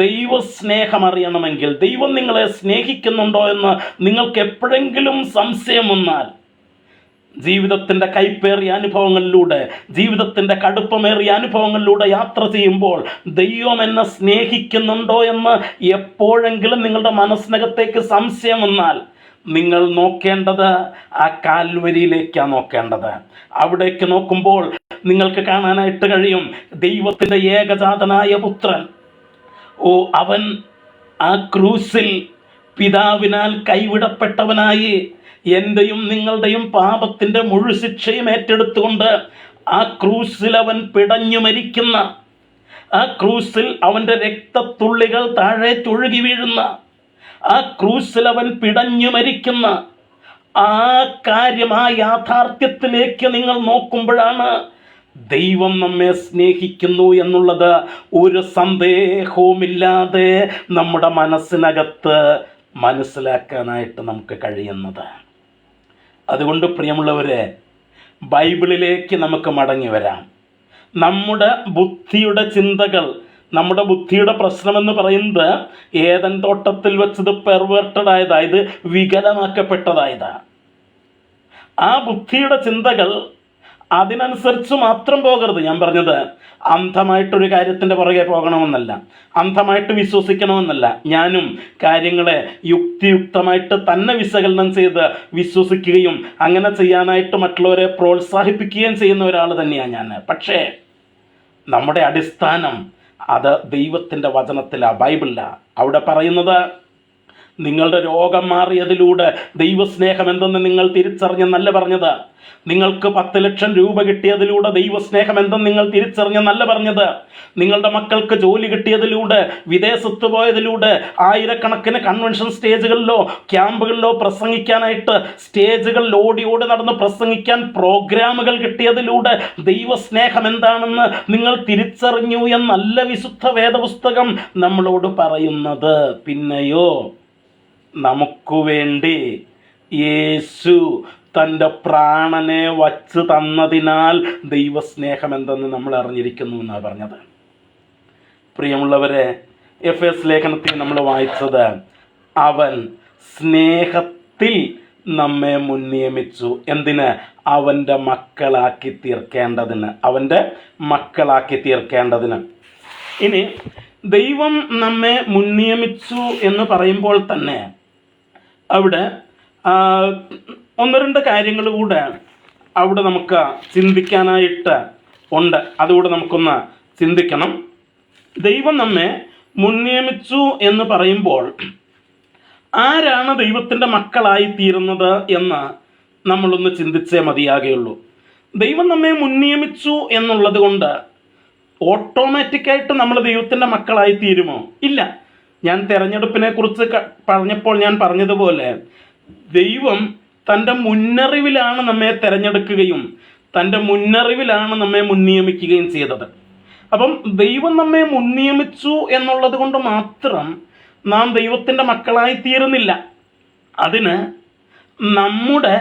ദൈവസ്നേഹം അറിയണമെങ്കിൽ, ദൈവം നിങ്ങളെ സ്നേഹിക്കുന്നുണ്ടോ എന്ന് നിങ്ങൾക്ക് എപ്പോഴെങ്കിലും സംശയം വന്നാൽ, ജീവിതത്തിൻ്റെ കൈപ്പേറിയ അനുഭവങ്ങളിലൂടെ, ജീവിതത്തിൻ്റെ കടുപ്പമേറിയ അനുഭവങ്ങളിലൂടെ യാത്ര ചെയ്യുമ്പോൾ ദൈവം എന്നെ സ്നേഹിക്കുന്നുണ്ടോ എന്ന് എപ്പോഴെങ്കിലും നിങ്ങളുടെ മനസ്സിനകത്തേക്ക് സംശയം വന്നാൽ, നിങ്ങൾ നോക്കേണ്ടത് ആ കാൽവരിയിലേക്കാണ് നോക്കേണ്ടത്. അവിടേക്ക് നോക്കുമ്പോൾ നിങ്ങൾക്ക് കാണാനായിട്ട് കഴിയും ദൈവത്തിൻ്റെ ഏകജാതനായ പുത്രൻ, അവൻ ആ ക്രൂസിൽ പിതാവിനാൽ കൈവിടപ്പെട്ടവനായി എൻ്റെയും നിങ്ങളുടെയും പാപത്തിൻ്റെ മുഴു ശിക്ഷയും ഏറ്റെടുത്തുകൊണ്ട് ആ ക്രൂസിൽ അവൻ പിടഞ്ഞു മരിക്കുന്ന, ആ ക്രൂസിൽ അവൻ്റെ രക്തത്തുള്ളികൾ താഴെ ഒഴുകി വീഴുന്ന, ആ ക്രൂസിൽ അവൻ പിടഞ്ഞു മരിക്കുന്ന ആ കാര്യം, ആ യാഥാർത്ഥ്യത്തിലേക്ക് നിങ്ങൾ നോക്കുമ്പോഴാണ് ദൈവം നമ്മെ സ്നേഹിക്കുന്നു എന്നുള്ളത് ഒരു സന്ദേഹവുമില്ലാതെ നമ്മുടെ മനസ്സിനകത്ത് മനസ്സിലാക്കാനായിട്ട് നമുക്ക് കഴിയുന്നത്. അതുകൊണ്ട് പ്രിയമുള്ളവരെ, ബൈബിളിലേക്ക് നമുക്ക് മടങ്ങി വരാം. നമ്മുടെ ബുദ്ധിയുടെ ചിന്തകൾ, നമ്മുടെ ബുദ്ധിയുടെ പ്രശ്നമെന്ന് പറയുന്നത് ഏദൻ തോട്ടത്തിൽ വെച്ചത് പെർവേർട്ടഡ് ആയതായത്, വികലമാക്കപ്പെട്ടതായതാണ്. ആ ബുദ്ധിയുടെ ചിന്തകൾ അതിനനുസരിച്ച് മാത്രം പോകരുത്. ഞാൻ പറഞ്ഞത് അന്ധമായിട്ടൊരു കാര്യത്തിൻ്റെ പുറകെ പോകണമെന്നല്ല, അന്ധമായിട്ട് വിശ്വസിക്കണമെന്നല്ല. ഞാനും കാര്യങ്ങളെ യുക്തിയുക്തമായിട്ട് തന്നെ വിശകലനം ചെയ്ത് വിശ്വസിക്കുകയും അങ്ങനെ ചെയ്യാനായിട്ട് മറ്റുള്ളവരെ പ്രോത്സാഹിപ്പിക്കുകയും ചെയ്യുന്ന ഒരാൾ തന്നെയാണ് ഞാൻ. പക്ഷേ നമ്മുടെ അടിസ്ഥാനം അത് ദൈവത്തിൻ്റെ വചനത്തിലാണ്, ബൈബിളിലാണ്. അവിടെ പറയുന്നത് നിങ്ങളുടെ രോഗം മാറിയതിലൂടെ ദൈവസ്നേഹം എന്തെന്ന് നിങ്ങൾ തിരിച്ചറിഞ്ഞെന്നല്ല പറഞ്ഞത്. നിങ്ങൾക്ക് 10 ലക്ഷം രൂപ കിട്ടിയതിലൂടെ ദൈവസ്നേഹം എന്തെന്ന് നിങ്ങൾ തിരിച്ചറിഞ്ഞെന്നല്ല പറഞ്ഞത്. നിങ്ങളുടെ മക്കൾക്ക് ജോലി കിട്ടിയതിലൂടെ, വിദേശത്ത് പോയതിലൂടെ, ആയിരക്കണക്കിന് കൺവെൻഷൻ സ്റ്റേജുകളിലോ ക്യാമ്പുകളിലോ പ്രസംഗിക്കാനായിട്ട് സ്റ്റേജുകളിൽ ഓടി നടന്ന് പ്രസംഗിക്കാൻ പ്രോഗ്രാമുകൾ കിട്ടിയതിലൂടെ ദൈവസ്നേഹം എന്താണെന്ന് നിങ്ങൾ തിരിച്ചറിഞ്ഞു എന്നല്ല വിശുദ്ധ വേദപുസ്തകം നമ്മളോട് പറയുന്നത്. പിന്നെയോ നമുക്ക് വേണ്ടി യേശു തൻ്റെ പ്രാണനെ വച്ച് തന്നതിനാൽ ദൈവസ്നേഹം എന്തെന്ന് നമ്മൾ അറിഞ്ഞിരിക്കുന്നു എന്നാണ് പറഞ്ഞത്. പ്രിയമുള്ളവരെ, എഫേസ് ലേഖനത്തിൽ നമ്മൾ വായിച്ചത് അവൻ സ്നേഹത്തിൽ നമ്മെ മുൻനിയമിച്ചു. എന്തിന്? അവൻ്റെ മക്കളാക്കി തീർക്കേണ്ടതിന്, അവൻ്റെ മക്കളാക്കി തീർക്കേണ്ടതിന്. ഇനി ദൈവം നമ്മെ മുൻനിയമിച്ചു എന്ന് പറയുമ്പോൾ തന്നെ അവിടെ 1-2 കാര്യങ്ങൾ കൂടെ അവിടെ നമുക്ക് ചിന്തിക്കാനായിട്ട് ഉണ്ട്. അതുകൂടെ നമുക്കൊന്ന് ചിന്തിക്കണം. ദൈവം നമ്മെ മുൻനിയമിച്ചു എന്ന് പറയുമ്പോൾ ആരാണ് ദൈവത്തിൻ്റെ മക്കളായി തീരുന്നത് എന്ന് നമ്മളൊന്ന് ചിന്തിച്ചേ മതിയാകുള്ളൂ. ദൈവം നമ്മെ മുൻനിയമിച്ചു എന്നുള്ളത് കൊണ്ട് ഓട്ടോമാറ്റിക്കായിട്ട് നമ്മൾ ദൈവത്തിൻ്റെ മക്കളായി തീരുമോ? ഇല്ല. ഞാൻ തെരഞ്ഞെടുപ്പിനെ കുറിച്ച് പറഞ്ഞപ്പോൾ ഞാൻ പറഞ്ഞതുപോലെ ദൈവം തൻ്റെ മുന്നറിവിലാണ് നമ്മെ തിരഞ്ഞെടുക്കുകയും തൻ്റെ മുന്നറിവിലാണ് നമ്മെ മുൻനിയമിക്കുകയും ചെയ്തത്. അപ്പം ദൈവം നമ്മെ മുൻനിയമിച്ചു എന്നുള്ളത് കൊണ്ട് മാത്രം നാം ദൈവത്തിൻ്റെ മക്കളായി തീരുന്നില്ല. അതിന് നമ്മുടെ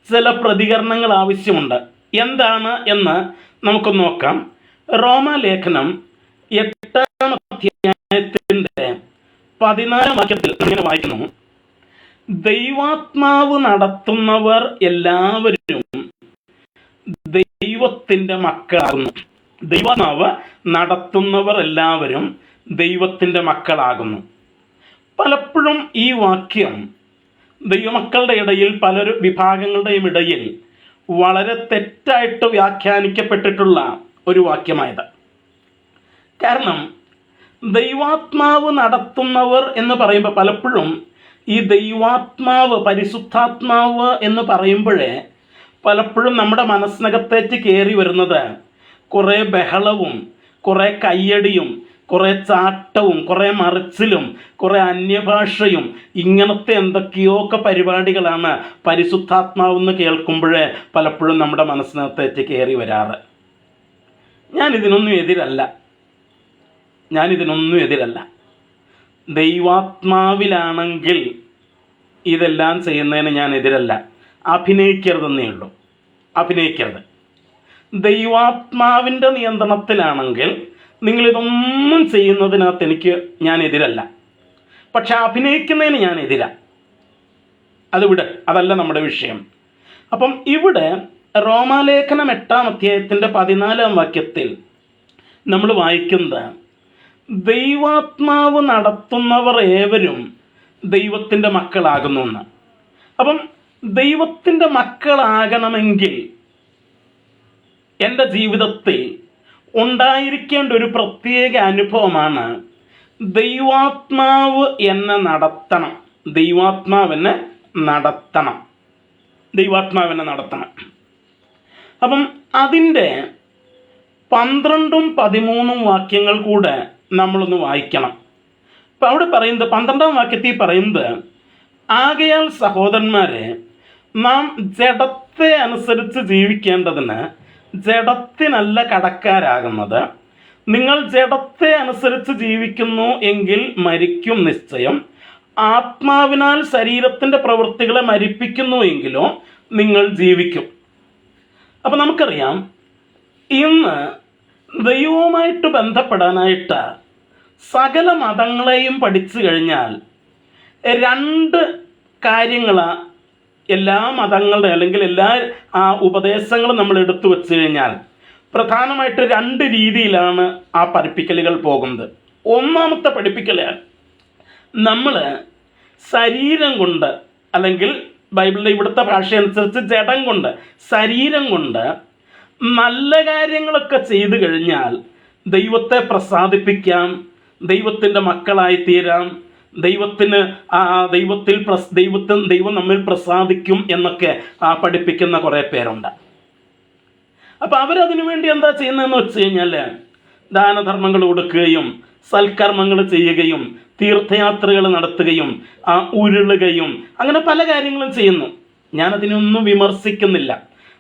ചില പ്രതികരണങ്ങൾ ആവശ്യമുണ്ട്. എന്താണ് എന്ന് നമുക്ക് നോക്കാം. റോമാലേഖനം 8-ാം അധ്യായത്തിൻ്റെ 14-ാം വാക്യത്തിൽ ഇങ്ങനെ വായിക്കുന്നു: ദൈവാത്മാവ് നടത്തുന്നവർ എല്ലാവരും ദൈവത്തിൻ്റെ മക്കളാകുന്നു. ദൈവാത്മാവ് നടത്തുന്നവർ എല്ലാവരും ദൈവത്തിൻ്റെ മക്കളാകുന്നു. പലപ്പോഴും ഈ വാക്യം ദൈവമക്കളുടെ ഇടയിൽ, പല വിഭാഗങ്ങളുടെയും ഇടയിൽ വളരെ തെറ്റായിട്ട് വ്യാഖ്യാനിക്കപ്പെട്ടിട്ടുള്ള ഒരു വാക്യമായത്. കാരണം ദൈവാത്മാവ് നടത്തുന്നവർ എന്ന് പറയുമ്പോൾ പലപ്പോഴും ഈ ദൈവാത്മാവ്, പരിശുദ്ധാത്മാവ് എന്ന് പറയുമ്പോഴേ പലപ്പോഴും നമ്മുടെ മനസ്സിനകത്തേക്ക് കയറി വരുന്നത് കുറേ ബഹളവും കുറേ കയ്യടിയും കുറേ ചാട്ടവും കുറേ മറിച്ചിലും കുറേ അന്യഭാഷയും ഇങ്ങനത്തെ എന്തൊക്കെയൊക്കെ പരിപാടികളാണ് പരിശുദ്ധാത്മാവെന്ന് കേൾക്കുമ്പോഴേ പലപ്പോഴും നമ്മുടെ മനസ്സിനകത്തേക്ക് കയറി വരാറ്. ഞാനിതിനൊന്നും എതിരല്ല. ദൈവാത്മാവിലാണെങ്കിൽ ഇതെല്ലാം ചെയ്യുന്നതിന് ഞാൻ എതിരല്ല. അഭിനയിക്കരുതെന്നേ ഉള്ളൂ, അഭിനയിക്കരുത്. ദൈവാത്മാവിൻ്റെ നിയന്ത്രണത്തിലാണെങ്കിൽ നിങ്ങളിതൊന്നും ചെയ്യുന്നതിനകത്ത് ഞാൻ എതിരല്ല. പക്ഷെ അഭിനയിക്കുന്നതിന് ഞാൻ എതിരാണ്. അതല്ല നമ്മുടെ വിഷയം. അപ്പം ഇവിടെ റോമാലേഖനം 8-ാം അധ്യായത്തിൻ്റെ 14-ാം വാക്യത്തിൽ നമ്മൾ വായിക്കുന്നത് ദൈവാത്മാവ് നടത്തുന്നവർ ഏവരും ദൈവത്തിൻ്റെ മക്കളാകുന്നു എന്ന്. അപ്പം ദൈവത്തിൻ്റെ മക്കളാകണമെങ്കിൽ എൻ്റെ ജീവിതത്തിൽ ഉണ്ടായിരിക്കേണ്ട ഒരു പ്രത്യേക അനുഭവമാണ് ദൈവാത്മാവ് എന്നെ നടത്തണം. ദൈവാത്മാവിനെ നടത്തണം. അപ്പം അതിൻ്റെ 12-ഉം 13-ഉം വാക്യങ്ങൾ കൂടെ നമ്മളൊന്ന് വായിക്കണം. അപ്പം അവിടെ പറയുന്നത്, 12-ാം വാക്യത്തിൽ പറയുന്നത്, ആകയാൽ സഹോദരന്മാരെ, നാം ജഡത്തെ അനുസരിച്ച് ജീവിക്കേണ്ടതിന് ജഡത്തിനല്ല കടക്കാരാകുന്നത്. നിങ്ങൾ ജഡത്തെ അനുസരിച്ച് ജീവിക്കുന്നു എങ്കിൽ മരിക്കും നിശ്ചയം. ആത്മാവിനാൽ ശരീരത്തിൻ്റെ പ്രവൃത്തികളെ മരിപ്പിക്കുന്നു എങ്കിലോ നിങ്ങൾ ജീവിക്കും. അപ്പം നമുക്കറിയാം, ഇന്ന് ദൈവവുമായിട്ട് ബന്ധപ്പെടാനായിട്ട് സകല മതങ്ങളെയും പഠിച്ചു കഴിഞ്ഞാൽ 2 കാര്യങ്ങളാണ് എല്ലാ മതങ്ങളുടെ അല്ലെങ്കിൽ എല്ലാ ഉപദേശങ്ങളും നമ്മൾ എടുത്തു വച്ചു കഴിഞ്ഞാൽ പ്രധാനമായിട്ട് 2 രീതിയിലാണ് ആ പഠിപ്പിക്കലുകൾ പോകുന്നത്. ഒന്നാമത്തെ പഠിപ്പിക്കൽ, നമ്മൾ ശരീരം കൊണ്ട്, അല്ലെങ്കിൽ ബൈബിളിലെ ഇവിടുത്തെ ഭാഷ അനുസരിച്ച് ജഡം കൊണ്ട്, ശരീരം കൊണ്ട് നല്ല കാര്യങ്ങളൊക്കെ ചെയ്തു കഴിഞ്ഞാൽ ദൈവത്തെ പ്രസാദിപ്പിക്കാം, ദൈവത്തിൻ്റെ മക്കളായി തീരാം, ദൈവം നമ്മിൽ പ്രസാദിക്കും എന്നൊക്കെ പഠിപ്പിക്കുന്ന കുറേ പേരുണ്ട്. അപ്പം അവരതിനു വേണ്ടി എന്താ ചെയ്യുന്നതെന്ന് വെച്ച് കഴിഞ്ഞാൽ ദാനധർമ്മങ്ങൾ കൊടുക്കുകയും സൽക്കർമ്മങ്ങൾ ചെയ്യുകയും തീർത്ഥയാത്രകൾ നടത്തുകയും ഉരുളുകയും അങ്ങനെ പല കാര്യങ്ങളും ചെയ്യുന്നു. ഞാനതിനൊന്നും വിമർശിക്കുന്നില്ല.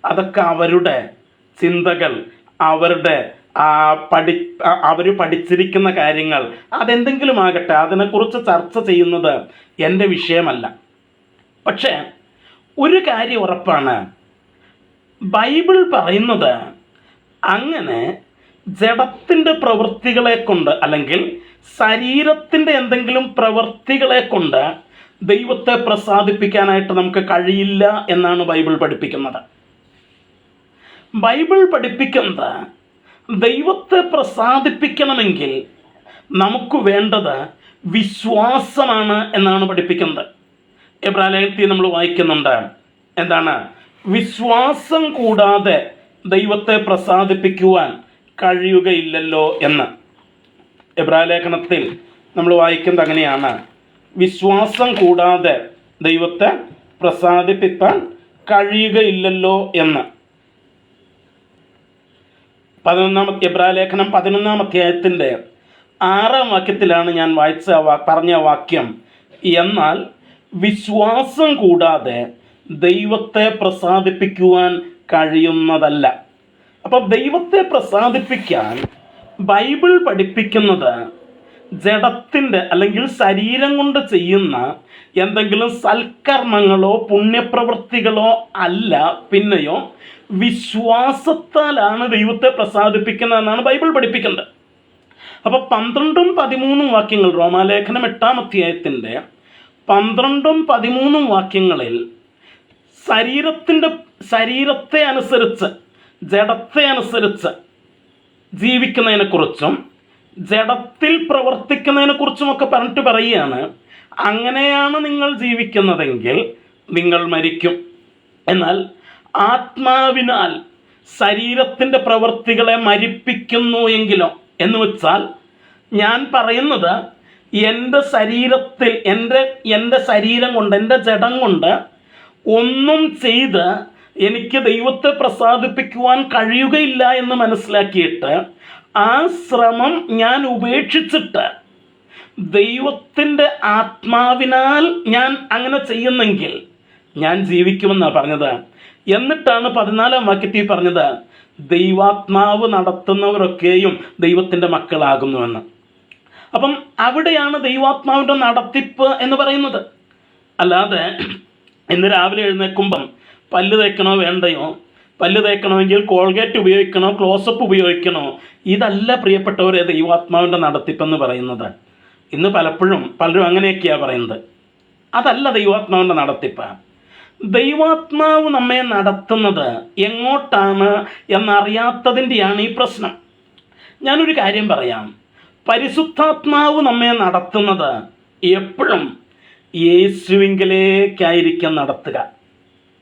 അതൊക്കെ അവരുടെ ചിന്തകൾ, അവരുടെ അവർ പഠിച്ചിരിക്കുന്ന കാര്യങ്ങൾ, അതെന്തെങ്കിലും ആകട്ടെ, അതിനെക്കുറിച്ച് ചർച്ച ചെയ്യുന്നത് എൻ്റെ വിഷയമല്ല. പക്ഷേ ഒരു കാര്യം ഉറപ്പാണ്, ബൈബിൾ പറയുന്നത് അങ്ങനെ ജഡത്തിൻ്റെ പ്രവൃത്തികളെ കൊണ്ട് അല്ലെങ്കിൽ ശരീരത്തിൻ്റെ എന്തെങ്കിലും പ്രവൃത്തികളെ കൊണ്ട് ദൈവത്തെ പ്രസാദിപ്പിക്കാനായിട്ട് നമുക്ക് കഴിയില്ല എന്നാണ് ബൈബിൾ പഠിപ്പിക്കുന്നത്. ബൈബിൾ പഠിപ്പിക്കുന്നത് ദൈവത്തെ പ്രസാദിപ്പിക്കണമെങ്കിൽ നമുക്ക് വേണ്ടത് വിശ്വാസമാണ് എന്നാണ് പഠിപ്പിക്കുന്നത്. എബ്രായത്തിൽ നമ്മൾ വായിക്കുന്നുണ്ട്, എന്താണ്? വിശ്വാസം കൂടാതെ ദൈവത്തെ പ്രസാദിപ്പിക്കുവാൻ കഴിയുകയില്ലല്ലോ എന്ന്. എബ്രായലേഖനത്തിൽ നമ്മൾ വായിക്കുന്നത് അങ്ങനെയാണ്, വിശ്വാസം കൂടാതെ ദൈവത്തെ പ്രസാദിപ്പിക്കാൻ കഴിയുകയില്ലല്ലോ എന്ന്. എബ്രായലേഖനം 11-ാം അധ്യായത്തിൻ്റെ 6-ാം വാക്യത്തിലാണ് ഞാൻ പറഞ്ഞ വാക്യം, എന്നാൽ വിശ്വാസം കൂടാതെ ദൈവത്തെ പ്രസാദിപ്പിക്കുവാൻ കഴിയുന്നതല്ല. അപ്പോൾ ദൈവത്തെ പ്രസാദിപ്പിക്കാൻ ബൈബിൾ പഠിപ്പിക്കുന്നത് ജഡത്തിൻ്റെ അല്ലെങ്കിൽ ശരീരം കൊണ്ട് ചെയ്യുന്ന എന്തെങ്കിലും സൽക്കർമ്മങ്ങളോ പുണ്യപ്രവൃത്തികളോ അല്ല, പിന്നെയോ വിശ്വാസത്താലാണ് ദൈവത്തെ പ്രസാദിപ്പിക്കുന്നതെന്നാണ് ബൈബിൾ പഠിപ്പിക്കുന്നത്. അപ്പോൾ 12ഉം 13ഉം വാക്യങ്ങൾ, റോമാലേഖനം 8-ാം അധ്യായത്തിൻ്റെ 12ഉം 13ഉം വാക്യങ്ങളിൽ ശരീരത്തെ അനുസരിച്ച്, ജഡത്തെ അനുസരിച്ച് ജീവിക്കുന്നതിനെക്കുറിച്ചും ജഡത്തിൽ പ്രവർത്തിക്കുന്നതിനെക്കുറിച്ചുമൊക്കെ പറഞ്ഞിട്ട് പറയുകയാണ്, അങ്ങനെയാണ് നിങ്ങൾ ജീവിക്കുന്നതെങ്കിൽ നിങ്ങൾ മരിക്കും. എന്നാൽ ആത്മാവിനാൽ ശരീരത്തിൻ്റെ പ്രവൃത്തികളെ മരിപ്പിക്കുന്നു എങ്കിലോ, എന്ന് വെച്ചാൽ ഞാൻ പറയുന്നത് എൻ്റെ ശരീരത്തിൽ എൻ്റെ ശരീരം കൊണ്ട്, എൻ്റെ ജഡം കൊണ്ട് ഒന്നും ചെയ്ത് എനിക്ക് ദൈവത്തെ പ്രസാദിപ്പിക്കുവാൻ കഴിയുകയില്ല എന്ന് മനസ്സിലാക്കിയിട്ട് ആ ശ്രമം ഞാൻ ഉപേക്ഷിച്ചിട്ട് ദൈവത്തിൻ്റെ ആത്മാവിനാൽ ഞാൻ അങ്ങനെ ചെയ്യുന്നെങ്കിൽ ഞാൻ ജീവിക്കുമെന്നാണ് പറഞ്ഞത്. എന്നിട്ടാണ് 14-ാം വാക്യത്തിൽ പറഞ്ഞത്, ദൈവാത്മാവ് നടത്തുന്നവരൊക്കെയും ദൈവത്തിൻ്റെ മക്കളാകുന്നുവെന്ന്. അപ്പം അവിടെയാണ് ദൈവാത്മാവിൻ്റെ നടത്തിപ്പ് എന്ന് പറയുന്നത്. അല്ലാതെ ഇന്ന് രാവിലെ എഴുന്നേൽക്കുമ്പം പല്ല് തേക്കണോ വേണ്ടയോ, പല്ല് തേക്കണമെങ്കിൽ കോൾഗേറ്റ് ഉപയോഗിക്കണോ ക്ലോസപ്പ് ഉപയോഗിക്കണോ, ഇതല്ല പ്രിയപ്പെട്ടവരെ ദൈവാത്മാവിൻ്റെ നടത്തിപ്പെന്ന് പറയുന്നത്. ഇന്ന് പലരും അങ്ങനെയൊക്കെയാണ് പറയുന്നത്. അതല്ല ദൈവാത്മാവിൻ്റെ നടത്തിപ്പ്. ദൈവാത്മാവ് നമ്മെ നടത്തുന്നത് എങ്ങോട്ടാണ് എന്നറിയാത്തതിൻ്റെയാണ് ഈ പ്രശ്നം. ഞാനൊരു കാര്യം പറയാം, പരിശുദ്ധാത്മാവ് നമ്മെ നടത്തുന്നത് എപ്പോഴും യേശുവിങ്കലേക്കായിരിക്കും നടത്തുക.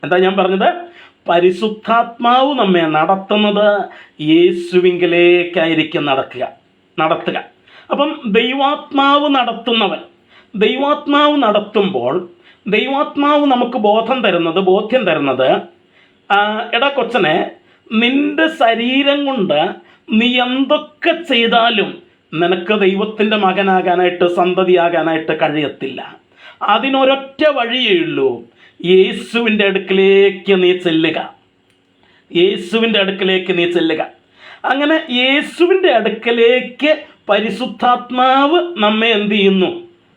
എന്താ ഞാൻ പറഞ്ഞത്? പരിശുദ്ധാത്മാവ് നമ്മെ നടത്തുന്നത് യേശുവിങ്കലേക്കായിരിക്കും നടത്തുക. അപ്പം ദൈവാത്മാവ് നടത്തുമ്പോൾ ദൈവാത്മാവ് നമുക്ക് ബോധ്യം തരുന്നത് എടാ കൊച്ചനെ, നിന്റെ ശരീരം കൊണ്ട് നീ എന്തൊക്കെ ചെയ്താലും നിനക്ക് ദൈവത്തിൻ്റെ മകനാകാനായിട്ട്, സന്തതിയാകാനായിട്ട് കഴിയത്തില്ല. അതിനൊരൊറ്റ വഴിയേ ഉള്ളൂ, യേശുവിൻ്റെ അടുക്കിലേക്ക് നീ ചെല്ലുക. അങ്ങനെ യേശുവിൻ്റെ അടുക്കലേക്ക് പരിശുദ്ധാത്മാവ് നമ്മെ എന്ത് ചെയ്യുന്നു?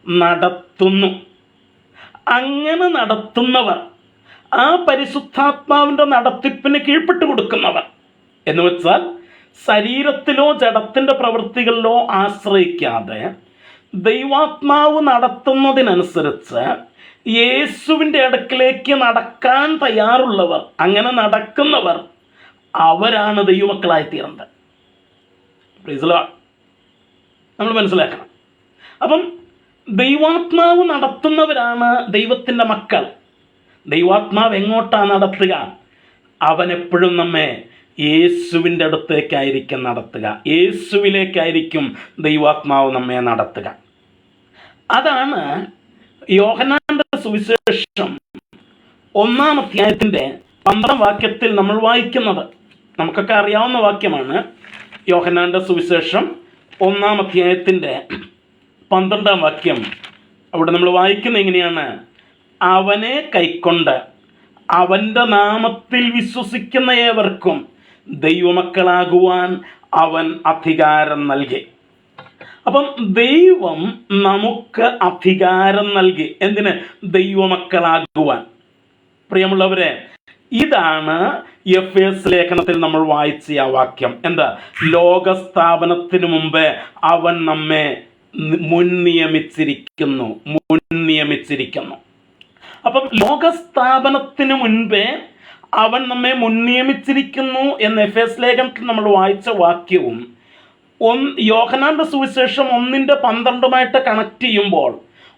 നടത്തുന്നു. അങ്ങനെ നടത്തുന്നവർ, ആ പരിശുദ്ധാത്മാവിൻ്റെ നടത്തിപ്പിന് കീഴ്പ്പെട്ട് കൊടുക്കുന്നവർ, എന്ന് വെച്ചാൽ ശരീരത്തിലോ ജഡത്തിൻ്റെ പ്രവൃത്തികളിലോ ആശ്രയിക്കാതെ ദൈവാത്മാവ് നടത്തുന്നതിനനുസരിച്ച് യേശുവിൻ്റെ അടുക്കിലേക്ക് നടക്കാൻ തയ്യാറുള്ളവർ, അങ്ങനെ നടക്കുന്നവർ, അവരാണ് ദൈവമക്കളായി തീർന്നത്. Praise the Lord. നമ്മൾ മനസ്സിലാക്കണം. അപ്പം ദൈവാത്മാവ് നടത്തുന്നവരാണ് ദൈവത്തിൻ്റെ മക്കൾ. ദൈവാത്മാവ് എങ്ങോട്ടാണ് നടത്തുക? അവനെപ്പോഴും നമ്മെ യേശുവിൻ്റെ അടുത്തേക്കായിരിക്കും നടത്തുക. യേശുവിലേക്കായിരിക്കും ദൈവാത്മാവ് നമ്മെ നടത്തുക. അതാണ് യോഹന്നാന്റെ സുവിശേഷം 1-ാം അധ്യായത്തിൻ്റെ 12-ാം വാക്യത്തിൽ നമ്മൾ വായിക്കുന്നത്. നമുക്കൊക്കെ അറിയാവുന്ന വാക്യമാണ്. യോഹന്നാന്റെ സുവിശേഷം 1-ാം അധ്യായത്തിൻ്റെ 12-ാം വാക്യം. അവിടെ നമ്മൾ വായിക്കുന്നത് എങ്ങനെയാണ്? അവനെ കൈക്കൊണ്ട് അവൻ്റെ നാമത്തിൽ വിശ്വസിക്കുന്ന ഏവർക്കും ദൈവമക്കളാകുവാൻ അവൻ അധികാരം നൽകി. അപ്പം ദൈവം നമുക്ക് അധികാരം നൽകി. എന്തിന്? ദൈവമക്കളാകുവാൻ. പ്രിയമുള്ളവരെ, ഇതാണ് എഫേസ് ലേഖനത്തിൽ നമ്മൾ വായിച്ച ആ വാക്യം. എന്താ? ലോകസ്ഥാപനത്തിന് മുമ്പേ അവൻ നമ്മെ മുൻനിയമിച്ചിരിക്കുന്നു. അപ്പം ലോകസ്ഥാപനത്തിന് മുൻപേ അവൻ നമ്മെ മുൻനിയമിച്ചിരിക്കുന്നു എന്ന് എഫേസ് ലേഖനത്തിൽ നമ്മൾ വായിച്ച വാക്യവും യോഹന്നാന്റെ സുവിശേഷം 1:12 കണക്ട് ചെയ്യുമ്പോൾ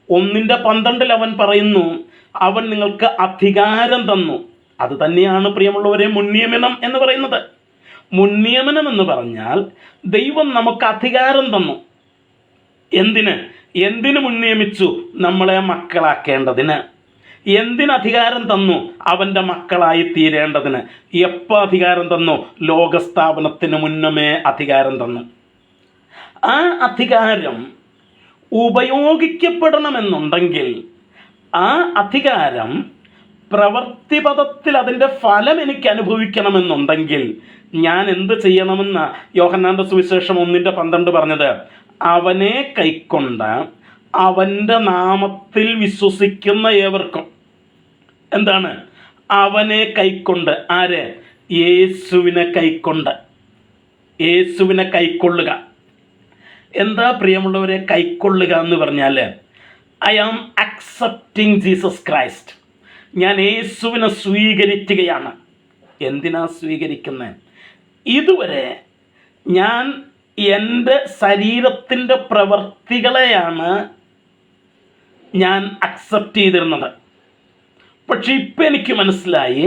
1:12 അവൻ പറയുന്നു, അവൻ നിങ്ങൾക്ക് അധികാരം തന്നു. അത് തന്നെയാണ് പ്രിയമുള്ളവരെ മുൻനിയമനം എന്ന് പറയുന്നത്. മുൻനിയമനം എന്ന് പറഞ്ഞാൽ ദൈവം നമുക്ക് അധികാരം തന്നു. എന്തിന് മുൻനിയമിച്ചു? നമ്മളെ മക്കളാക്കേണ്ടതിന്. എന്തിന് അധികാരം തന്നു? അവൻ്റെ മക്കളായി തീരേണ്ടതിന്. എപ്പോൾ അധികാരം തന്നു? ലോകസ്ഥാപനത്തിന് മുന്നമേ അധികാരം തന്നു. ആ അധികാരം ഉപയോഗിക്കപ്പെടണമെന്നുണ്ടെങ്കിൽ, ആ അധികാരം പ്രവൃത്തിപദത്തിൽ അതിൻ്റെ ഫലം എനിക്ക് അനുഭവിക്കണമെന്നുണ്ടെങ്കിൽ ഞാൻ എന്ത് ചെയ്യണമെന്ന് യോഹന്നാന്റെ സുവിശേഷം 1:12 പറഞ്ഞത്? അവനെ കൈക്കൊണ്ട് അവൻ്റെ നാമത്തിൽ വിശ്വസിക്കുന്ന ഏവർക്കും. എന്താണ്? അവനെ കൈക്കൊണ്ട്. ആര്? യേശുവിനെ കൈക്കൊണ്ട്. യേശുവിനെ കൈക്കൊള്ളുക. എന്താ പ്രിയമുള്ളവരെ കൈക്കൊള്ളുക എന്ന് പറഞ്ഞാൽ? I am accepting Jesus Christ. ഞാൻ യേശുവിനെ സ്വീകരിക്കുകയാണ്. എന്തിനാ സ്വീകരിക്കുന്നത്? ഇതുവരെ ഞാൻ എൻ്റെ ശരീരത്തിൻ്റെ പ്രവൃത്തികളെയാണ് ഞാൻ അക്സെപ്റ്റ് ചെയ്തിരുന്നത്. പക്ഷെ ഇപ്പം എനിക്ക് മനസ്സിലായി,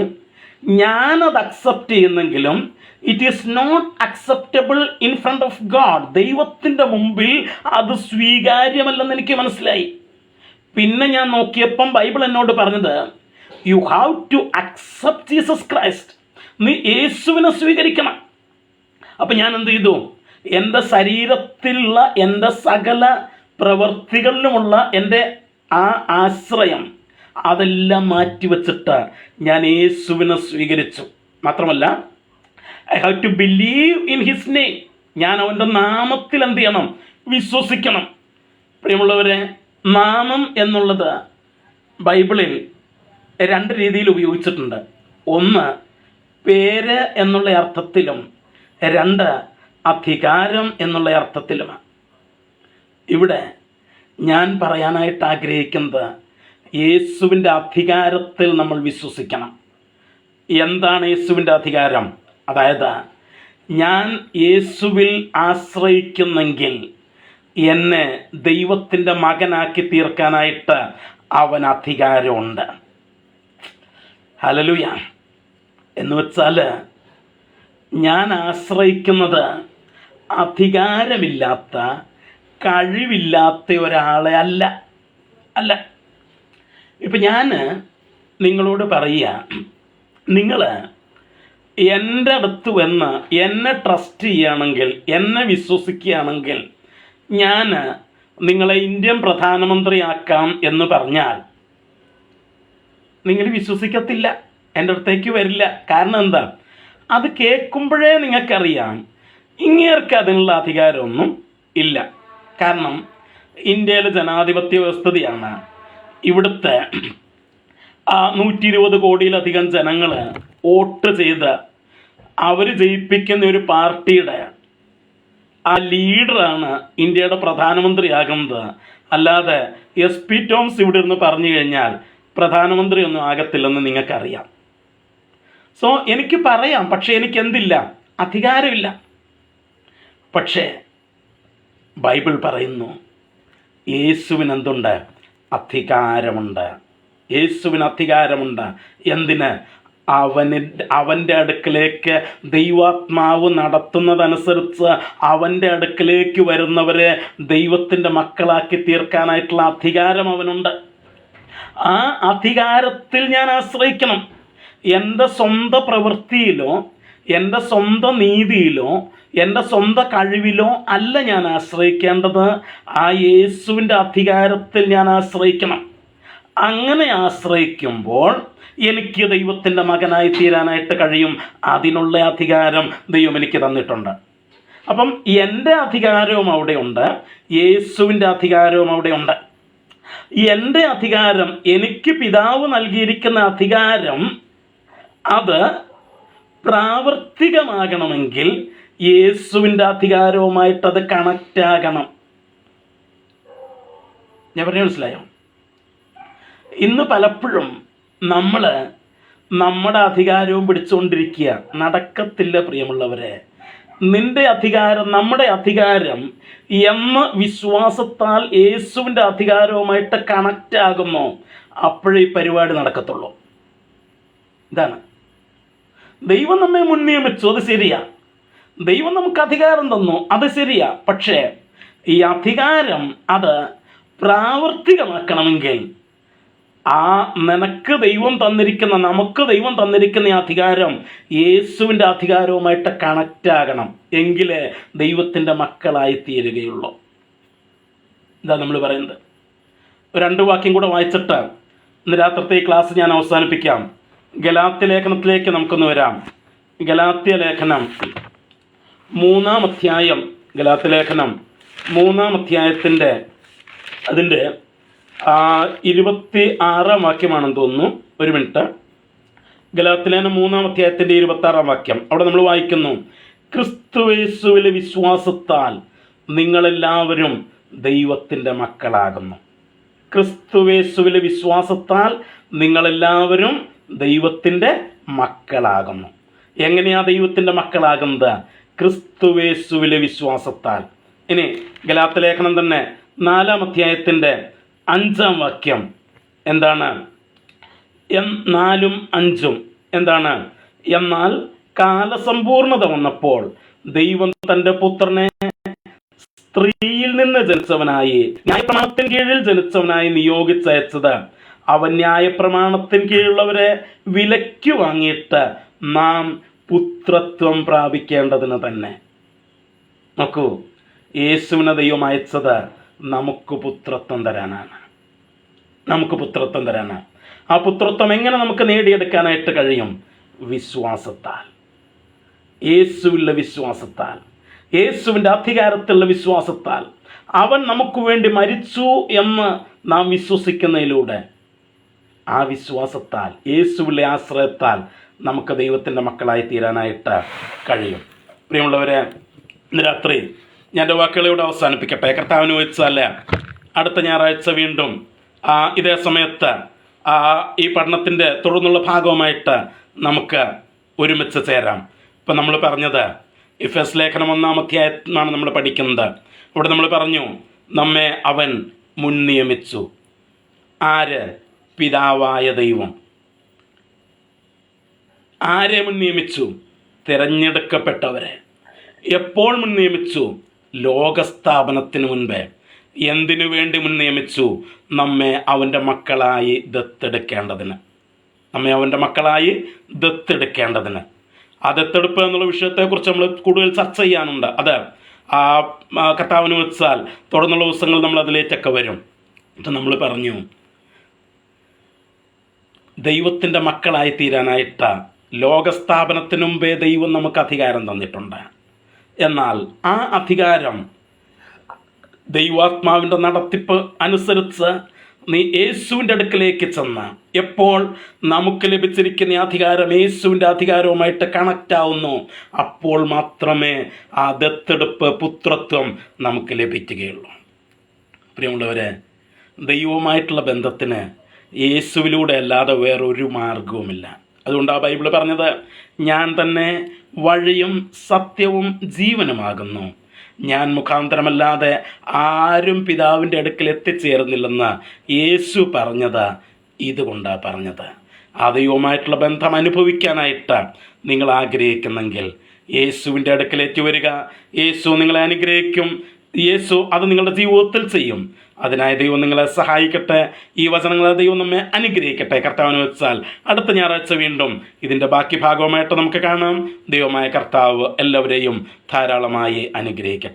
ഞാനത് അക്സെപ്റ്റ് ചെയ്യുന്നെങ്കിലും it is not acceptable in front of God. ദൈവത്തിൻ്റെ മുമ്പിൽ അത് സ്വീകാര്യമല്ലെന്ന് എനിക്ക് മനസ്സിലായി. പിന്നെ ഞാൻ നോക്കിയപ്പം ബൈബിൾ എന്നോട് പറഞ്ഞത്, you have to accept Jesus Christ. നീ യേശുവിനെ സ്വീകരിക്കണം. അപ്പം ഞാൻ എന്ത് ചെയ്തു? എൻ്റെ ശരീരത്തിലുള്ള എൻ്റെ സകല പ്രവൃത്തികളിലുമുള്ള എൻ്റെ ആ ആശ്രയം അതെല്ലാം മാറ്റിവെച്ചിട്ട് ഞാൻ യേശുവിനെ സ്വീകരിച്ചു. മാത്രമല്ല, I have to believe in his name. ഞാൻ അവൻ്റെ നാമത്തിൽ എന്ത് ചെയ്യണം? വിശ്വസിക്കണം. പ്രിയമുള്ളവരെ, നാമം എന്നുള്ളത് ബൈബിളിൽ 2 രീതിയിൽ ഉപയോഗിച്ചിട്ടുണ്ട്. ഒന്ന് പേര് എന്നുള്ള അർത്ഥത്തിലും, 2 അധികാരം എന്നുള്ള അർത്ഥത്തിലുമാണ്. ഇവിടെ ഞാൻ പറയാനായിട്ട് ആഗ്രഹിക്കുന്നത്, യേശുവിൻ്റെ അധികാരത്തിൽ നമ്മൾ വിശ്വസിക്കണം. എന്താണ് യേശുവിൻ്റെ അധികാരം? അതായത് ഞാൻ യേശുവിൽ ആശ്രയിക്കുന്നെങ്കിൽ എന്നെ ദൈവത്തിൻ്റെ മകനാക്കി തീർക്കാനായിട്ട് അവൻ അധികാരമുണ്ട്. ഹല്ലേലൂയ. എന്ന് വെച്ചാൽ ഞാൻ ആശ്രയിക്കുന്നത് അധികാരമില്ലാത്ത, കഴിവില്ലാത്ത ഒരാളെ അല്ല. ഇപ്പം ഞാൻ നിങ്ങളോട് പറയുക, നിങ്ങൾ എൻ്റെ അടുത്ത് വന്ന് എന്നെ ട്രസ്റ്റ് ചെയ്യുകയാണെങ്കിൽ, എന്നെ വിശ്വസിക്കുകയാണെങ്കിൽ ഞാൻ നിങ്ങളെ ഇന്ത്യൻ പ്രധാനമന്ത്രിയാക്കാം എന്ന് പറഞ്ഞാൽ നിങ്ങൾ വിശ്വസിക്കത്തില്ല, എൻ്റെ അടുത്തേക്ക് വരില്ല. കാരണം എന്താ? അത് കേൾക്കുമ്പോഴേ നിങ്ങൾക്കറിയാം ഇങ്ങേർക്ക് അതിനുള്ള അധികാരമൊന്നും ഇല്ല. കാരണം ഇന്ത്യയിലെ ജനാധിപത്യ വ്യവസ്ഥയാണ്. ഇവിടുത്തെ 120 കോടിയിലധികം ജനങ്ങൾ വോട്ട് ചെയ്ത് അവർ ജയിപ്പിക്കുന്ന ഒരു പാർട്ടിയുടെ ആ ലീഡറാണ് ഇന്ത്യയുടെ പ്രധാനമന്ത്രിയാകുന്നത്. അല്ലാതെ SP ടോംസ് ഇവിടെ ഇരുന്ന് പറഞ്ഞു കഴിഞ്ഞാൽ പ്രധാനമന്ത്രി ഒന്നും ആകത്തില്ലെന്ന് നിങ്ങൾക്കറിയാം. സോ എനിക്ക് പറയാം, പക്ഷേ എനിക്ക് എന്തില്ല, അധികാരമില്ല. പക്ഷേ ബൈബിൾ പറയുന്നു യേശുവിന് എന്തുണ്ട്? അധികാരമുണ്ട്. യേശുവിന് അധികാരമുണ്ട്. എന്തിന്? അവൻ്റെ അടുക്കലേക്ക് ദൈവാത്മാവ് നടത്തുന്നതനുസരിച്ച് അവൻ്റെ അടുക്കലേക്ക് വരുന്നവരെ ദൈവത്തിൻ്റെ മക്കളാക്കി തീർക്കാനായിട്ടുള്ള അധികാരം അവനുണ്ട്. ആ അധികാരത്തിൽ ഞാൻ ആശ്രയിക്കണം. എൻ്റെ സ്വന്തം പ്രവൃത്തിയിലോ എൻ്റെ സ്വന്തം നീതിയിലോ എൻ്റെ സ്വന്തം കഴിവിലോ അല്ല ഞാൻ ആശ്രയിക്കേണ്ടത്. ആ യേശുവിൻ്റെ അധികാരത്തിൽ ഞാൻ ആശ്രയിക്കണം. അങ്ങനെ ആശ്രയിക്കുമ്പോൾ എനിക്ക് ദൈവത്തിൻ്റെ മകനായി തീരാനായിട്ട് കഴിയും. അതിനുള്ള അധികാരം ദൈവം എനിക്ക് തന്നിട്ടുണ്ട്. അപ്പം എൻ്റെ അധികാരവും അവിടെയുണ്ട്, യേശുവിൻ്റെ അധികാരവും അവിടെയുണ്ട്. എൻ്റെ അധികാരം, എനിക്ക് പിതാവ് നൽകിയിരിക്കുന്ന അധികാരം, അത് പ്രാവർത്തികമാകണമെങ്കിൽ യേശുവിൻ്റെ അധികാരവുമായിട്ടത് കണക്റ്റ് ആകണം. ഞാൻ പറഞ്ഞ മനസ്സിലായോ? ഇന്ന് പലപ്പോഴും നമ്മൾ നമ്മുടെ അധികാരവും പിടിച്ചുകൊണ്ടിരിക്കുക. നടക്കത്തില്ല പ്രിയമുള്ളവരെ. നിന്റെ അധികാരം, നമ്മുടെ അധികാരം എന്ന വിശ്വാസത്താൽ യേശുവിൻ്റെ അധികാരവുമായിട്ട് കണക്റ്റ് ആകുന്നു, അപ്പോഴേ ഈ പരിപാടി നടക്കത്തുള്ളൂ. ഇതാണ്. ദൈവം നമ്മെ മുൻ നിയമിച്ചു, അത് ശരിയാ. ദൈവം നമുക്ക് അധികാരം തന്നു, അത് ശരിയാ. പക്ഷേ ഈ അധികാരം അത് പ്രാവർത്തികമാക്കണമെങ്കിൽ നിനക്ക് ദൈവം തന്നിരിക്കുന്ന, നമുക്ക് ദൈവം തന്നിരിക്കുന്ന ഈ അധികാരം യേശുവിൻ്റെ അധികാരവുമായിട്ട് കണക്റ്റ് ആകണം. എങ്കിലേ ദൈവത്തിൻ്റെ മക്കളായി തീരുകയുള്ളൂ. ഇതാ നമ്മൾ പറയുന്നത്. 2 വാക്യം കൂടെ വായിച്ചിട്ട് ഇന്ന് രാത്രിത്തെ ഈ ക്ലാസ് ഞാൻ അവസാനിപ്പിക്കാം. ഗലാത്യ ലേഖനത്തിലേക്ക് നമുക്കൊന്ന് വരാം. ഗലാത്യ ലേഖനം 3-ാം അധ്യായം, ഗലാത്യ ലേഖനം 3-ാം അധ്യായത്തിൻ്റെ അതിൻ്റെ 26-ാം വാക്യമാണെന്ന് തോന്നുന്നു. ഒരു മിനിറ്റ്. ഗലാത്യ ലേഖനം 3-ാം അധ്യായത്തിൻ്റെ 26-ാം വാക്യം. അവിടെ നമ്മൾ വായിക്കുന്നു, ക്രിസ്തുയേശുവിലെ വിശ്വാസത്താൽ നിങ്ങളെല്ലാവരും ദൈവത്തിൻ്റെ മക്കളാകുന്നു. ക്രിസ്തുയേശുവിലെ വിശ്വാസത്താൽ നിങ്ങളെല്ലാവരും ദൈവത്തിൻ്റെ മക്കളാകുന്നു. എങ്ങനെയാ ദൈവത്തിൻ്റെ മക്കളാകുന്നത്? ക്രിസ്തുയേശുവിലെ വിശ്വാസത്താൽ. ഇനി ഗലാത്യ ലേഖനം തന്നെ 4-ാം അധ്യായത്തിൻ്റെ 5-ാം വാക്യം എന്താണ്? 4-ഉം 5-ഉം എന്താണ്? എന്നാൽ കാലസമ്പൂർണത വന്നപ്പോൾ ദൈവം തൻ്റെ പുത്രനെ സ്ത്രീയിൽ നിന്ന് ജനിച്ചവനായി, ന്യായപ്രമാണത്തിന് കീഴിൽ ജനിച്ചവനായി നിയോഗിച്ചയച്ചത് അവൻ ന്യായപ്രമാണത്തിന് കീഴുള്ളവരെ വിലയ്ക്ക് വാങ്ങിയിട്ട് നാം പുത്രത്വം പ്രാപിക്കേണ്ടതിന് തന്നെ. നോക്കൂ, യേശുവിനെ ദൈവം അയച്ചത് നമുക്ക് പുത്രത്വം തരാനാണ്. നമുക്ക് പുത്രത്വം തരാനാണ്. ആ പുത്രത്വം എങ്ങനെ നമുക്ക് നേടിയെടുക്കാനായിട്ട് കഴിയും? വിശ്വാസത്താൽ, യേശുവിൻ്റെ വിശ്വാസത്താൽ, യേശുവിൻ്റെ അധികാരത്തിലുള്ള വിശ്വാസത്താൽ. അവൻ നമുക്ക് വേണ്ടി മരിച്ചു എന്ന് നാം വിശ്വസിക്കുന്നതിലൂടെ, ആ വിശ്വാസത്താൽ, യേശുവിലെ ആശ്രയത്താൽ നമുക്ക് ദൈവത്തിൻ്റെ മക്കളായി തീരാനായിട്ട് കഴിയും. പ്രിയമുള്ളവരെ, ഇന്ന് രാത്രി ഞാൻ എൻ്റെ വാക്കുകളോട് അവസാനിപ്പിക്കട്ടെ. കർത്താവിന് വെച്ചാൽ അടുത്ത ഞായറാഴ്ച വീണ്ടും ഇതേ സമയത്ത് ഈ പഠനത്തിൻ്റെ തുടർന്നുള്ള ഭാഗവുമായിട്ട് നമുക്ക് ഒരുമിച്ച് ചേരാം. ഇപ്പം നമ്മൾ പറഞ്ഞത് എഫെസ്യ ലേഖനം 1-ാം അധ്യായമാണ് നമ്മൾ പഠിക്കുന്നത്. ഇവിടെ നമ്മൾ പറഞ്ഞു, നമ്മെ അവൻ മുൻ നിയമിച്ചു. ആര്? പിതാവായ ദൈവം. ആരെ മുൻ നിയമിച്ചു? തിരഞ്ഞെടുക്കപ്പെട്ടവരെ. എപ്പോൾ മുൻ നിയമിച്ചു? ലോകസ്ഥാപനത്തിന് മുൻപേ. എന്തിനു വേണ്ടി മുൻ നിയമിച്ചു? നമ്മെ അവൻ്റെ മക്കളായി ദത്തെടുക്കേണ്ടതിന്. നമ്മെ അവൻ്റെ മക്കളായി ദത്തെടുക്കേണ്ടതിന്. ആ ദത്തെടുപ്പ് എന്നുള്ള വിഷയത്തെക്കുറിച്ച് നമ്മൾ കൂടുതൽ ചർച്ച ചെയ്യാനുണ്ട്. അത് കർത്താവിന് വെച്ചാൽ തുടർന്നുള്ള ദിവസങ്ങൾ നമ്മൾ അതിലേക്കൊക്കെ വരും. എന്നിട്ട് നമ്മൾ പറഞ്ഞു, ദൈവത്തിൻ്റെ മക്കളായി തീരാനായിട്ട് ലോകസ്ഥാപനത്തിന് മുമ്പേ ദൈവം നമുക്ക് അധികാരം തന്നിട്ടുണ്ട്. എന്നാൽ ആ അധികാരം ദൈവാത്മാവിൻ്റെ നടത്തിപ്പ് അനുസരിച്ച് നീ യേശുവിൻ്റെ അടുക്കലേക്ക് ചെന്ന് എപ്പോൾ നമുക്ക് ലഭിച്ചിരിക്കുന്ന അധികാരം യേശുവിൻ്റെ അധികാരവുമായിട്ട് കണക്റ്റ് ആവുന്നു, അപ്പോൾ മാത്രമേ ആ ദത്തെടുപ്പ് പുത്രത്വം നമുക്ക് ലഭിക്കുകയുള്ളൂ. പ്രിയമുള്ളവരെ, ദൈവവുമായിട്ടുള്ള ബന്ധത്തിന് യേശുവിലൂടെ അല്ലാതെ വേറൊരു മാർഗവുമില്ല. അതുകൊണ്ടാണ് ബൈബിൾ പറഞ്ഞത്, ഞാൻ തന്നെ വഴിയും സത്യവും ജീവനുമാകുന്നു, ഞാൻ മുഖാന്തരമല്ലാതെ ആരും പിതാവിൻ്റെ അടുക്കൽ എത്തിച്ചേരുന്നില്ലെന്ന് യേശു പറഞ്ഞത് ഇതുകൊണ്ടാണ് പറഞ്ഞത്. ആ ദൈവവുമായിട്ടുള്ള ബന്ധം അനുഭവിക്കാനായിട്ട് നിങ്ങൾ ആഗ്രഹിക്കുന്നെങ്കിൽ യേശുവിൻ്റെ അടുക്കലേക്ക് വരിക. യേശു നിങ്ങളെ അനുഗ്രഹിക്കും. യേശു അത് നിങ്ങളുടെ ജീവിതത്തിൽ ചെയ്യും. അതിനായി ദൈവം നിങ്ങളെ സഹായിക്കട്ടെ. ഈ വചനങ്ങളെ ദൈവം നമ്മെ അനുഗ്രഹിക്കട്ടെ. കർത്താവിന് വെച്ചാൽ അടുത്ത ഞായറാഴ്ച വീണ്ടും ഇതിൻ്റെ ബാക്കി ഭാഗവുമായിട്ട് നമുക്ക് കാണാം. ദൈവമായ കർത്താവ് എല്ലാവരെയും ധാരാളമായി അനുഗ്രഹിക്കട്ടെ.